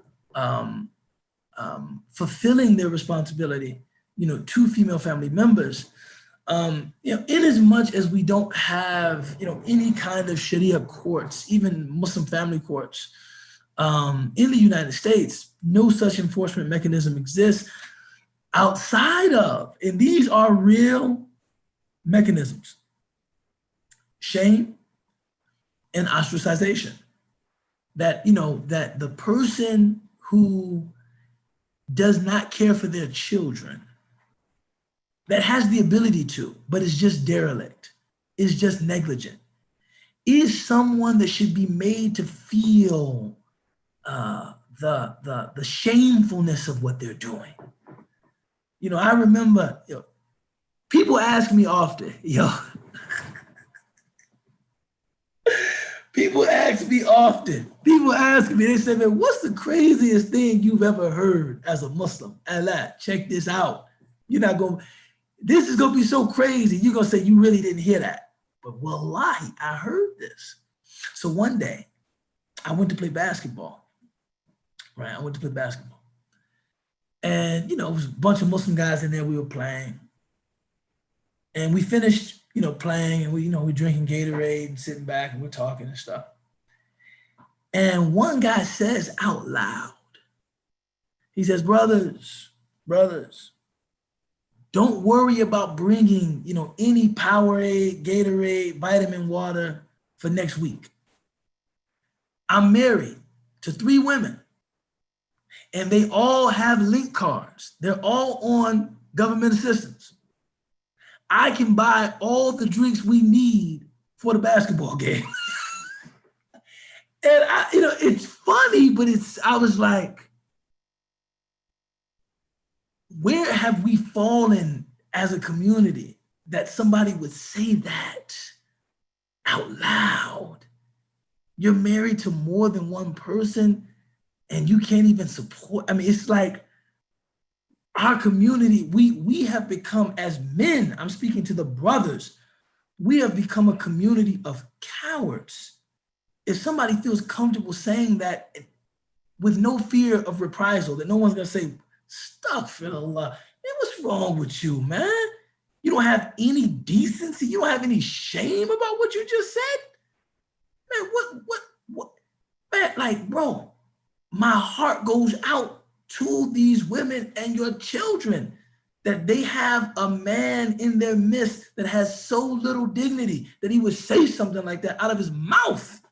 fulfilling their responsibility, you know, to female family members? You know, in as much as we don't have, you know, any kind of Sharia courts, even Muslim family courts, in the United States, no such enforcement mechanism exists outside of, and these are real mechanisms, shame and ostracization. That, you know, that the person who does not care for their children, that has the ability to, but is just derelict, is just negligent, is someone that should be made to feel the shamefulness of what they're doing. You know, I remember, you know, people ask me often, people ask me, they say, man, what's the craziest thing you've ever heard as a Muslim? Allah, check this out. You're not going, this is going to be so crazy. You're going to say you really didn't hear that. But wallahi, I heard this. So one day, I went to play basketball, right? And, you know, it was a bunch of Muslim guys in there, we were playing. And we finished, you know, playing, and we, you know, we're drinking Gatorade and sitting back and we're talking and stuff. And one guy says out loud, he says, brothers, don't worry about bringing, any Powerade, Gatorade, vitamin water for next week. I'm married to 3 women and they all have link cards. They're all on government assistance. I can buy all the drinks we need for the basketball game. And it's funny, but I was like, where have we fallen as a community that somebody would say that out loud? You're married to more than one person and you can't even support. I mean, it's like our community, we have become, as men, I'm speaking to the brothers, we have become a community of cowards. If somebody feels comfortable saying that with no fear of reprisal, that no one's gonna say, astaghfirullah, man, what's wrong with you, man? You don't have any decency, you don't have any shame about what you just said? Man, what? Man, like, bro, my heart goes out to these women and your children that they have a man in their midst that has so little dignity that he would say something like that out of his mouth.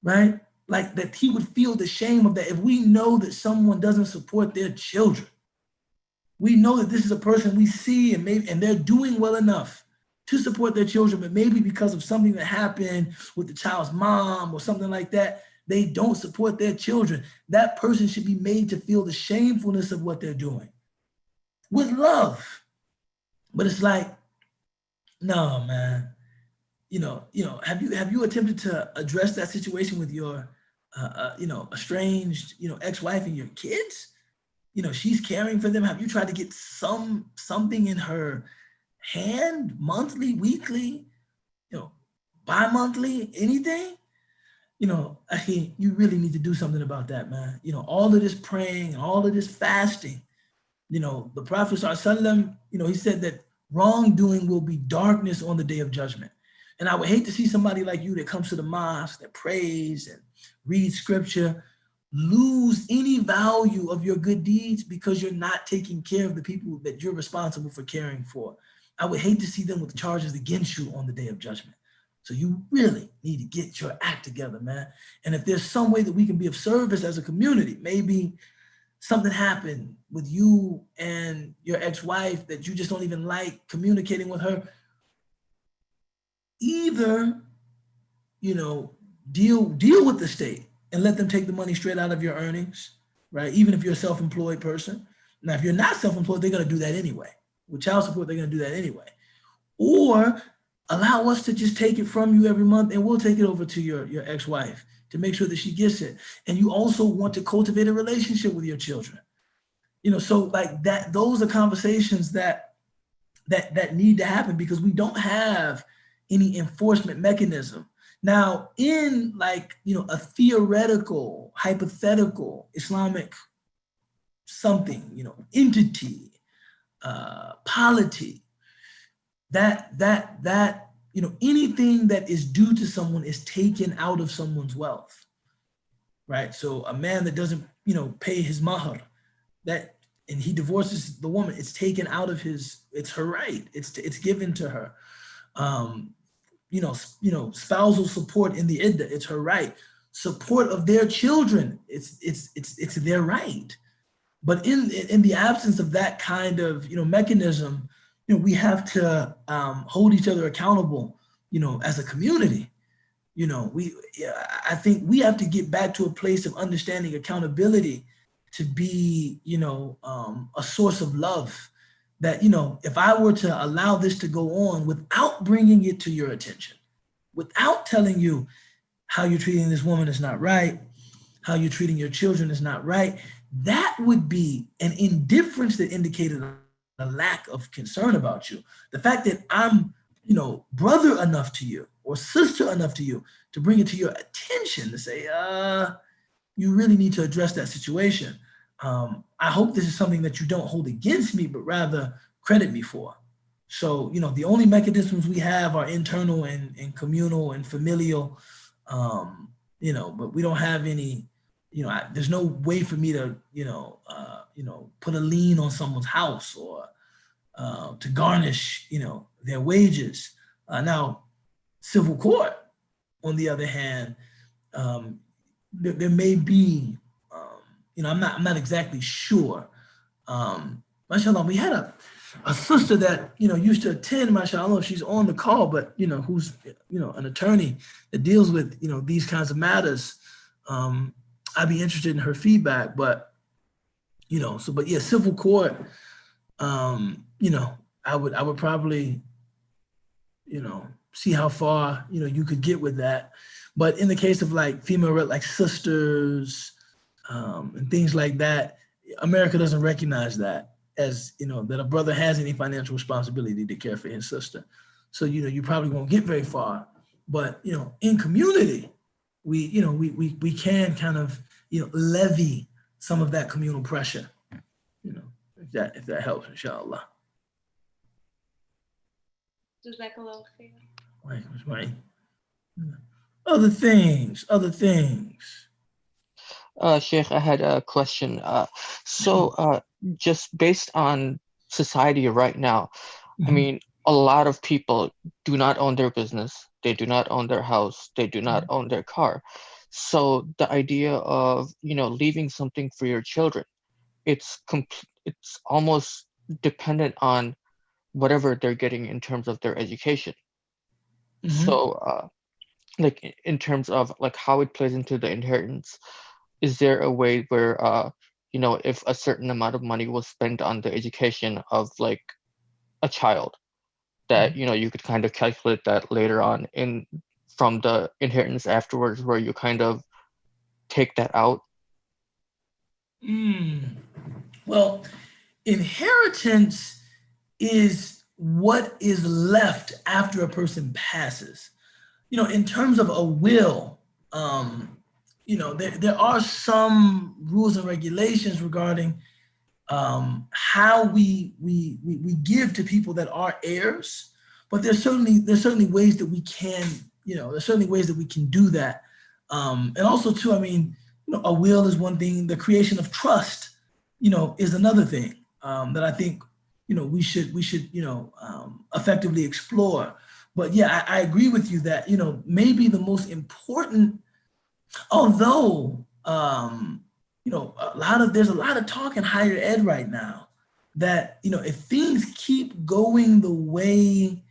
Right? Like that he would feel the shame of that. If we know that someone doesn't support their children, we know that this is a person we see and they're doing well enough to support their children, but maybe because of something that happened with the child's mom or something like that, they don't support their children. That person should be made to feel the shamefulness of what they're doing with love. But it's like, no, man. Have you attempted to address that situation with your, estranged, ex-wife and your kids? She's caring for them. Have you tried to get something in her hand, monthly, weekly, bi-monthly, anything? I think you really need to do something about that, man. All of this praying, all of this fasting, the Prophet ﷺ, he said that wrongdoing will be darkness on the day of judgment. And I would hate to see somebody like you that comes to the mosque, that prays and reads scripture, lose any value of your good deeds because you're not taking care of the people that you're responsible for caring for. I would hate to see them with charges against you on the day of judgment. So you really need to get your act together, man. And if there's some way that we can be of service as a community, maybe something happened with you and your ex-wife that you just don't even like communicating with her, either, deal with the state and let them take the money straight out of your earnings, right? Even if you're a self-employed person. Now, if you're not self-employed, they're gonna do that anyway. With child support, they're gonna do that anyway. Or allow us to just take it from you every month and we'll take it over to your ex-wife to make sure that she gets it. And you also want to cultivate a relationship with your children. So like that, those are conversations that need to happen because we don't have any enforcement mechanism. Now, in a theoretical, hypothetical Islamic something, entity, polity, that anything that is due to someone is taken out of someone's wealth, right? So a man that doesn't, pay his mahar, and he divorces the woman, it's taken out of it's her right. It's given to her. Spousal support in the iddah, it's her right. Support of their children, it's their right. But in the absence of that kind of mechanism, we have to hold each other accountable, as a community. I think we have to get back to a place of understanding accountability to be, a source of love. That, if I were to allow this to go on without bringing it to your attention, without telling you how you're treating this woman is not right, how you're treating your children is not right, that would be an indifference that indicated a lack of concern about you. The fact that I'm, brother enough to you or sister enough to you to bring it to your attention to say, you really need to address that situation. I hope this is something that you don't hold against me, but rather credit me for. So, the only mechanisms we have are internal and communal and familial. but we don't have any, there's no way for me to, put a lien on someone's house or to garnish, their wages. Now, civil court, on the other hand, there may be, I'm not exactly sure. Mashallah, we had a sister that, used to attend, mashallah, I don't know if she's on the call, but, who's, an attorney that deals with, these kinds of matters. I'd be interested in her feedback, but, but yeah, civil court, I would probably, see how far, you could get with that. But in the case of like female, like sisters, and things like that, America doesn't recognize that as, that a brother has any financial responsibility to care for his sister. So, you probably won't get very far. But, in community, we can kind of, levy some of that communal pressure, if that helps, inshallah. Jazakallah khair. Right. Other things. Sheikh, I had a question. Just based on society right now, I mean, a lot of people do not own their business. They do not own their house. They do not own their car. So the idea of, leaving something for your children, it's almost dependent on whatever they're getting in terms of their education. So, like in terms of like how it plays into the inheritance, is there a way where, if a certain amount of money was spent on the education of like a child, that, you could kind of calculate that later on from the inheritance afterwards, where you kind of take that out? Well, inheritance is what is left after a person passes. In terms of a will, there are some rules and regulations regarding how we give to people that are heirs, but there's certainly ways that we can, there's certainly ways that we can do that. And also too, I mean, a will is one thing. The creation of trust, is another thing that I think, we should effectively explore. But yeah, I agree with you that, maybe the most important, although, there's a lot of talk in higher ed right now that, if things keep going the way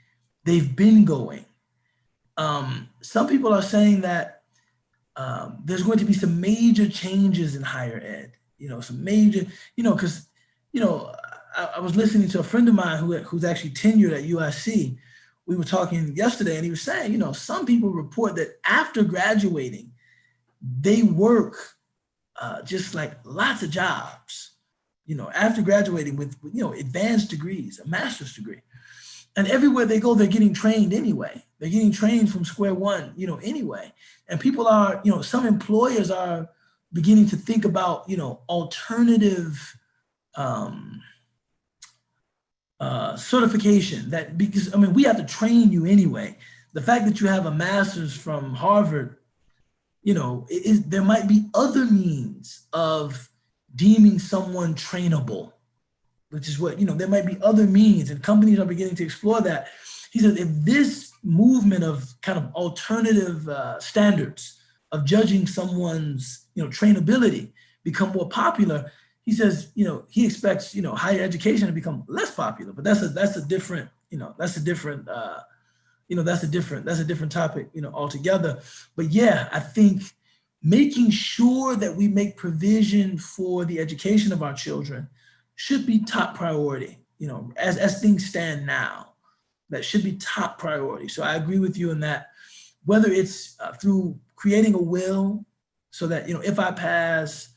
they've been going, some people are saying that there's going to be some major changes in higher ed, some major, because, I was listening to a friend of mine who's actually tenured at USC. We were talking yesterday, and he was saying, some people report that after graduating, they work just like lots of jobs, after graduating with, advanced degrees, a master's degree. And everywhere they go, they're getting trained anyway. They're getting trained from square one, anyway. And people are, some employers are beginning to think about, alternative certification, that because, we have to train you anyway. The fact that you have a master's from Harvard, there might be other means of deeming someone trainable, which is what, there might be other means, and companies are beginning to explore that. He said, if this movement of kind of alternative standards of judging someone's, trainability become more popular, he says, he expects, higher education to become less popular. But that's a different topic, altogether. But yeah, I think making sure that we make provision for the education of our children should be top priority, as things stand now. That should be top priority. So I agree with you in that, whether it's through creating a will so that, if I pass,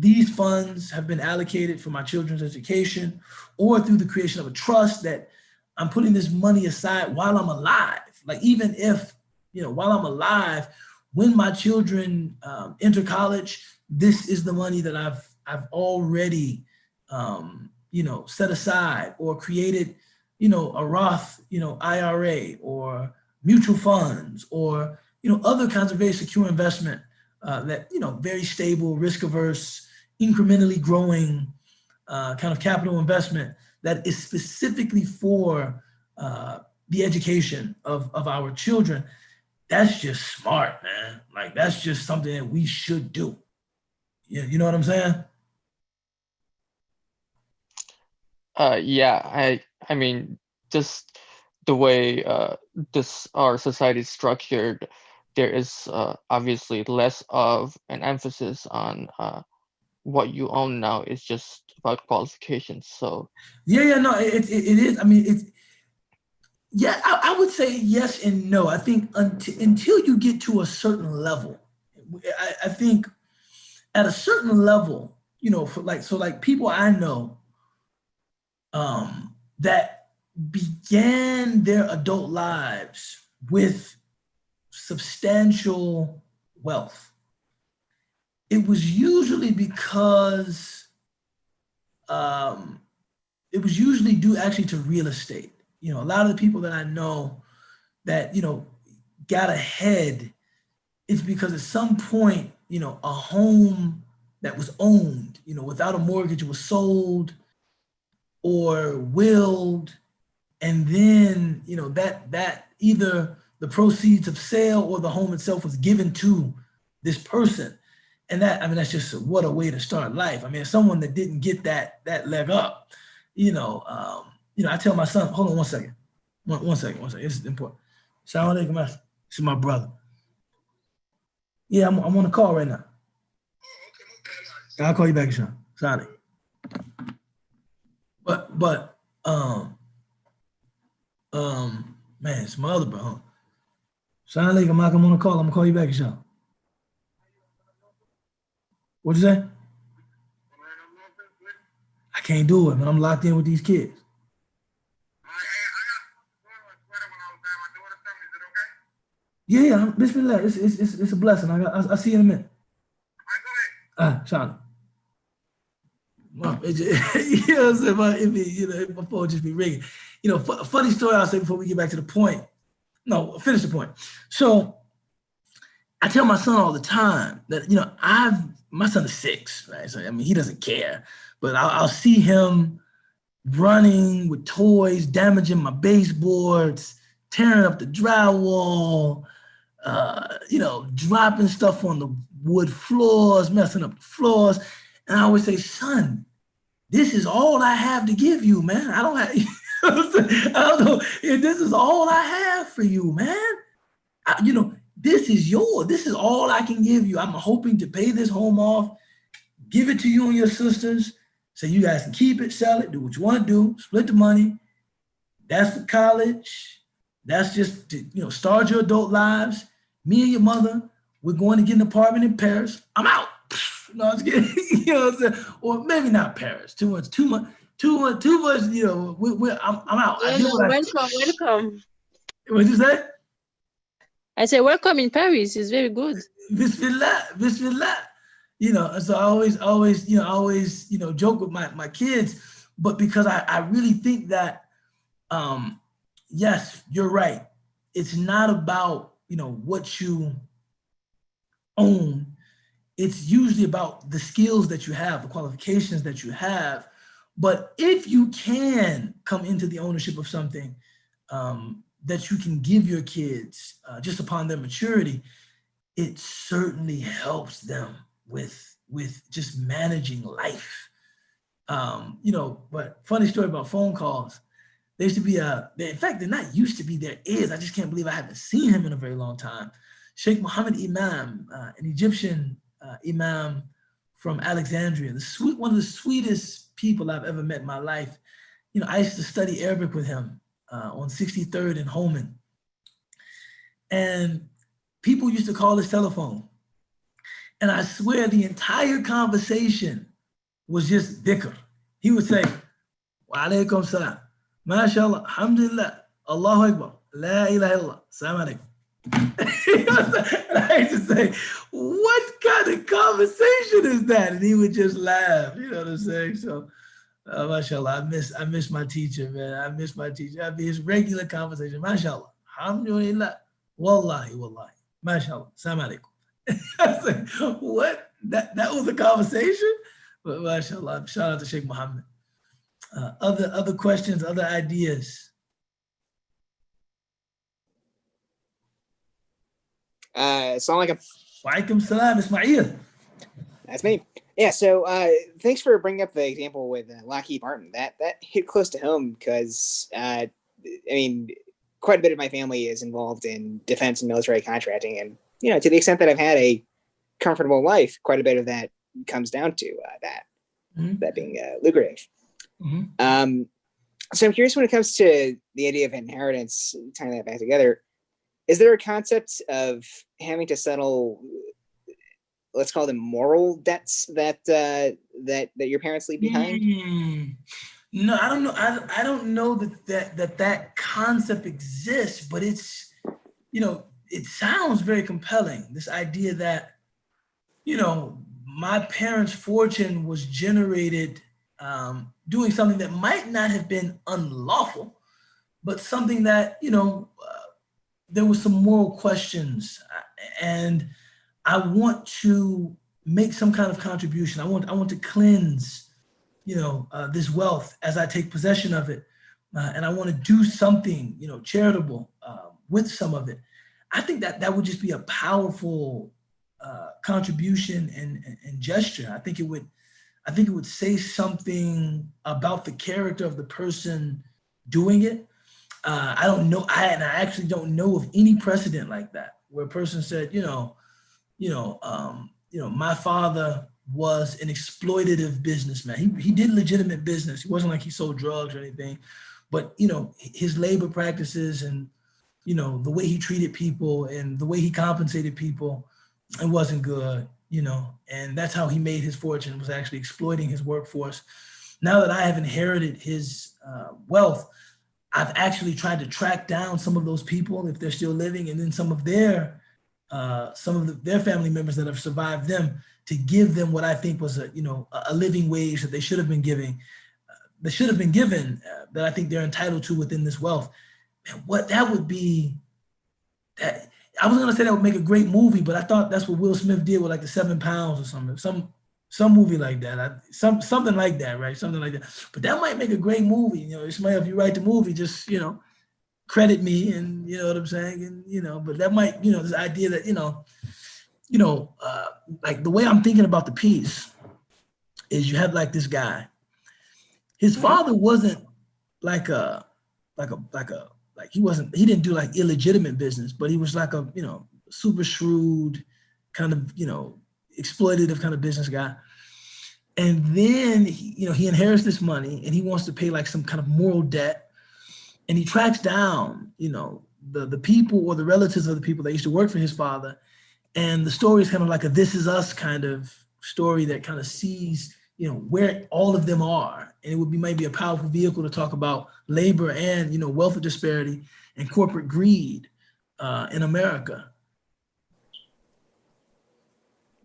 these funds have been allocated for my children's education, or through the creation of a trust that I'm putting this money aside while I'm alive. Like, even if, while I'm alive, when my children enter college, this is the money that I've already, set aside or created, a Roth, IRA or mutual funds or, other kinds of very secure investment that, very stable, risk averse, incrementally growing kind of capital investment that is specifically for the education of our children. That's just smart, man. Like, that's just something that we should do. You know what I'm saying? Yeah, I mean, just the way our society is structured, there is obviously less of an emphasis on what you own now. It's just about qualifications. So No, it is. I mean, it's, yeah, I would say yes and no. I think until you get to a certain level, I think at a certain level, like people I know that began their adult lives with substantial wealth. It was usually because it was usually due actually to real estate. A lot of the people that I know that, got ahead, it's because at some point, a home that was owned, without a mortgage was sold or willed. And then, that either the proceeds of sale or the home itself was given to this person. And that, I mean, that's just what a way to start life. I mean, as someone that didn't get that leg up, I tell my son, hold on one second. One second. This is important. Salam alaikum, master. This is my brother. Yeah, I'm on the call right now. I'll call you back, Sean. Sorry. But man, it's my other brother. Salam alaikum, Mike. I'm on the call. I'm gonna call you back, Sean. What'd you say? I can't do it, man. I'm locked in with these kids. Yeah, bismillah. It's a blessing. I'll see you in a minute. Sean. Well, if my phone just be ringing. Funny story I'll say before we get back to the point. No, finish the point. So I tell my son all the time that, my son is 6, right? So, I mean, he doesn't care, but I'll see him running with toys, damaging my baseboards, tearing up the drywall, dropping stuff on the wood floors, messing up the floors. And I always say, son, this is all I have to give you, man. I don't have, I don't know. This is all I have for you, man. This is yours. This is all I can give you. I'm hoping to pay this home off, give it to you and your sisters, so you guys can keep it, sell it, do what you want to do, split the money. That's for college. That's just to, start your adult lives. Me and your mother, we're going to get an apartment in Paris. I'm out. No, I was kidding. What I'm saying? Or maybe not Paris. Too much. I'm out. Welcome. What did you say? I say welcome in Paris. It's very good. Bismillah. So I always joke with my kids, but because I really think that, yes, you're right. It's not about, what you own. It's usually about the skills that you have, the qualifications that you have. But if you can come into the ownership of something that you can give your kids just upon their maturity, it certainly helps them with just managing life. But funny story about phone calls. There used to be in fact, they're not used to be, there is. I just can't believe I haven't seen him in a very long time. Sheikh Muhammad Imam, an Egyptian Imam from Alexandria, one of the sweetest people I've ever met in my life. I used to study Arabic with him on 63rd and Holman. And people used to call his telephone. And I swear the entire conversation was just dhikr. He would say, wa alaikum salam, mashallah, alhamdulillah, Allahu Akbar, la ilaha illallah, salam alaikum. And I used to say, what kind of conversation is that? And he would just laugh, you know what I'm saying? So, mashallah, I miss my teacher, man. I miss my teacher. I mean, his regular conversation, mashallah, alhamdulillah, wallahi, wallahi. MashaAllah. Assalamu alaikum. I said, what? That was a conversation? But MashaAllah. Shout out to Sheikh Muhammad. Other questions, other ideas? Assalamu alaikum. Wa alaikum salam, Ismail. That's me. Yeah. So thanks for bringing up the example with Lockheed Martin. That hit close to home because I mean, quite a bit of my family is involved in defense and military contracting, and to the extent that I've had a comfortable life, quite a bit of that comes down to that being lucrative. Mm-hmm. So I'm curious when it comes to the idea of inheritance, tying that back together. Is there a concept of having to settle, let's call them moral debts that your parents leave behind? No, I don't know. I don't know that concept exists, but it's, it sounds very compelling. This idea that, my parents' fortune was generated doing something that might not have been unlawful, but something that, there was some moral questions, and I want to make some kind of contribution. I want to cleanse, this wealth as I take possession of it, and I want to do something, charitable with some of it. I think that would just be a powerful contribution and gesture. I think it would say something about the character of the person doing it. I don't know. I actually don't know of any precedent like that where a person said, my father was an exploitative businessman. He did legitimate business. It wasn't like he sold drugs or anything, but his labor practices and the way he treated people and the way he compensated people, it wasn't good. And that's how he made his fortune, was actually exploiting his workforce. Now that I have inherited his wealth, I've actually tried to track down some of those people if they're still living, and then some of their family members that have survived them, to give them what I think was a living wage that they should have been given, that I think they're entitled to within this wealth. Man, what that would be, that I was gonna say that would make a great movie, but I thought that's what Will Smith did with like the 7 pounds or something, some movie like that, something like that, right? Something like that. But that might make a great movie. Ismail, if you write the movie, just credit me, and you know what I'm saying, and but that might, this idea that like the way I'm thinking about the piece is, you have like this guy. His father wasn't he didn't do like illegitimate business, but he was like a super shrewd kind of exploitative kind of business guy. And then he inherits this money, and he wants to pay like some kind of moral debt. And he tracks down, the people or the relatives of the people that used to work for his father. And the story is kind of like a This Is Us kind of story that kind of sees, where all of them are. And it would be maybe a powerful vehicle to talk about labor and, wealth disparity and corporate greed in America.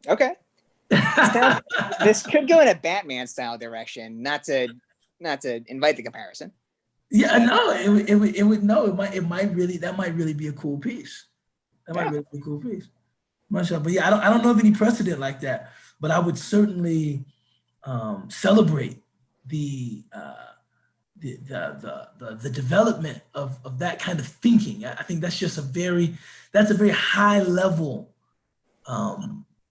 Okay. This could go in a Batman style direction, not to invite the comparison. Yeah, no, it might really be a cool piece. That might really be a cool piece. But yeah, I don't know of any precedent like that, but I would certainly celebrate the development of that kind of thinking. I think that's just a very high level,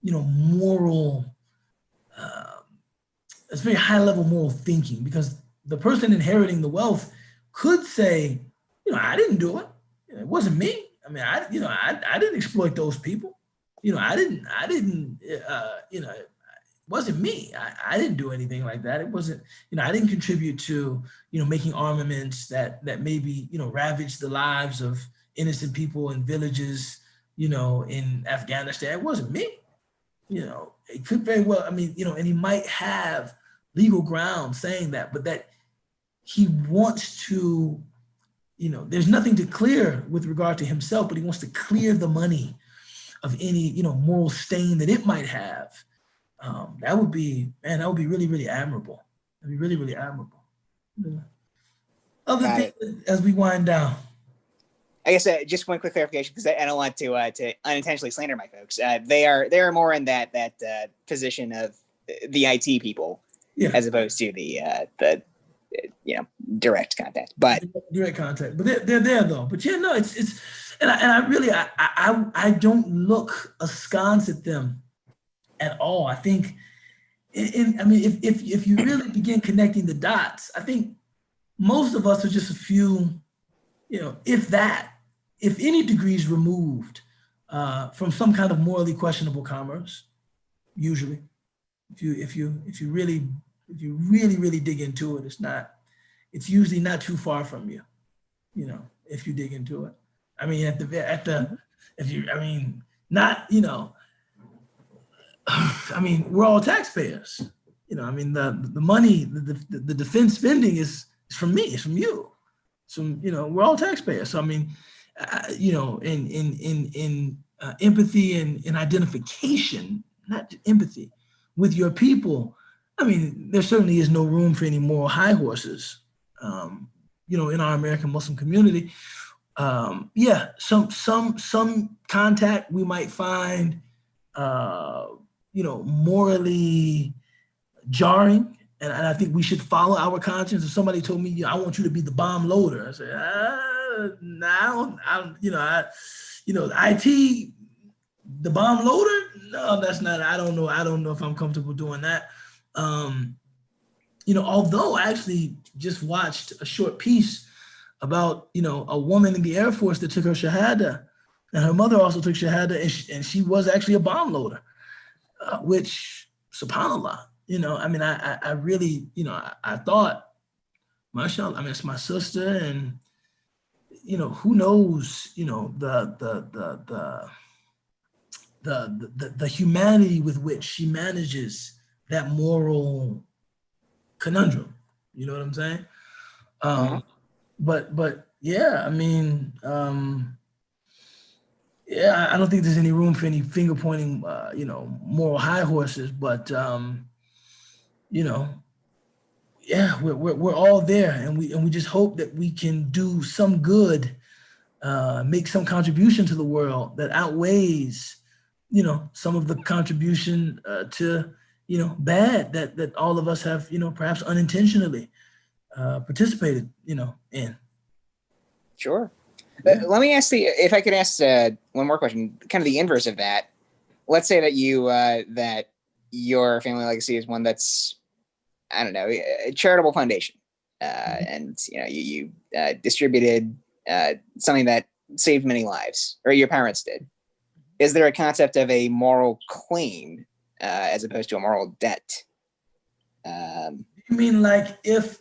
moral. It's very high level moral thinking, because the person inheriting the wealth could say, I didn't do it. It wasn't me. I mean, I didn't exploit those people. It wasn't me. I didn't do anything like that. It wasn't, I didn't contribute to, making armaments that maybe, ravaged the lives of innocent people in villages, in Afghanistan. It wasn't me. It could very well, and he might have legal ground saying that, but that he wants to, there's nothing to clear with regard to himself, but he wants to clear the money of any, moral stain that it might have. That would be really, really admirable. That'd be really, really admirable. Yeah. Other things as we wind down. I guess just one quick clarification, because I don't want to unintentionally slander my folks. They are more in that position of the IT people, Yeah. as opposed to the direct contact. But Direct contact, but they're there though. But yeah, no, it's and I really I don't look askance at them at all. I think, I mean, if you really begin connecting the dots, I think most of us are just a few, if any degrees removed from some kind of morally questionable commerce. Usually, if you really dig into it, it's usually not too far from you. If you dig into it. I mean, I mean, we're all taxpayers. I mean, the money, the defense spending is from me, it's from you. So, we're all taxpayers. So, I mean, in empathy and identification, not empathy, with your people, I mean, there certainly is no room for any moral high horses, in our American Muslim community. Yeah, some contact we might find, morally jarring, and I think we should follow our conscience. If somebody told me, I want you to be the bomb loader, I say, no, IT, the bomb loader, no, that's not. I don't know if I'm comfortable doing that. Although I actually just watched a short piece about, a woman in the Air Force that took her Shahada, and her mother also took Shahada, and she was actually a bomb loader, which, subhanAllah, I mean, I really, I thought, mashallah, I mean, it's my sister, and, who knows, the humanity with which she manages that moral conundrum. You know what I'm saying? But yeah, I mean, yeah, I don't think there's any room for any finger pointing, moral high horses, but yeah, we're all there, and we just hope that we can do some good, make some contribution to the world that outweighs, some of the contribution to, bad that all of us have, perhaps unintentionally participated, in. sure. Yeah. Let me ask if I could ask one more question, kind of the inverse of that. Let's say that that your family legacy is one that's, I don't know, a charitable foundation, and you distributed something that saved many lives, or your parents did. Is there a concept of a moral claim as opposed to a moral debt? You mean like if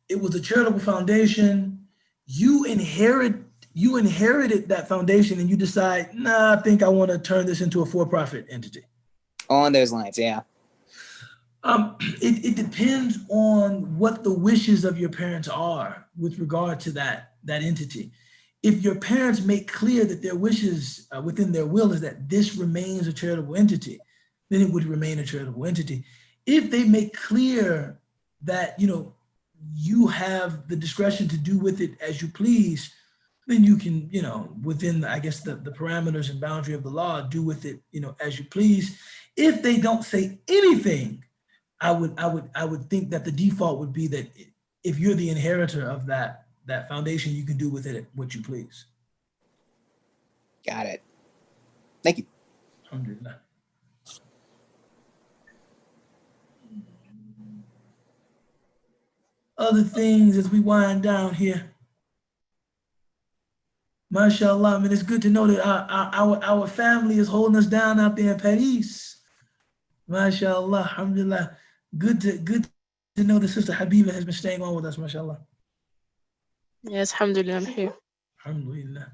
it was a charitable foundation, you inherited that foundation, and you decide, nah, I think I want to turn this into a for-profit entity? Along those lines, yeah. It depends on what the wishes of your parents are with regard to that entity. If your parents make clear that their wishes within their will is that this remains a charitable entity, then it would remain a charitable entity. If they make clear that, you have the discretion to do with it as you please, then you can, within, I guess, the parameters and boundary of the law, do with it, as you please. If they don't say anything, I would think that the default would be that if you're the inheritor of that foundation, you can do with it what you please. Got it. Thank you. Alhamdulillah. Other things as we wind down here. MashaAllah, I mean, it's good to know that our family is holding us down out there in Paris. MashaAllah, alhamdulillah. Good to know that Sister Habiba has been staying on with us, mashallah. Yes, alhamdulillah, I'm here. Alhamdulillah.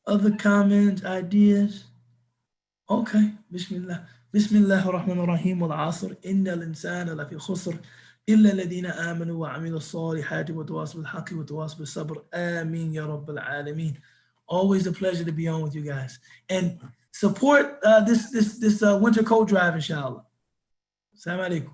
Other comments, ideas? Okay, Bismillah. Bismillah ar-Rahman ar-Rahim wal-Asr. Inna al-insana lafi khusr. إلا الذين آمنوا وعملوا الصالحات وتواصوا بالحق وتواصوا بالصبر. آمين يا رب العالمين. Always a pleasure to be on with you guys, and support this winter coat drive, inshallah. Assalamu alaikum.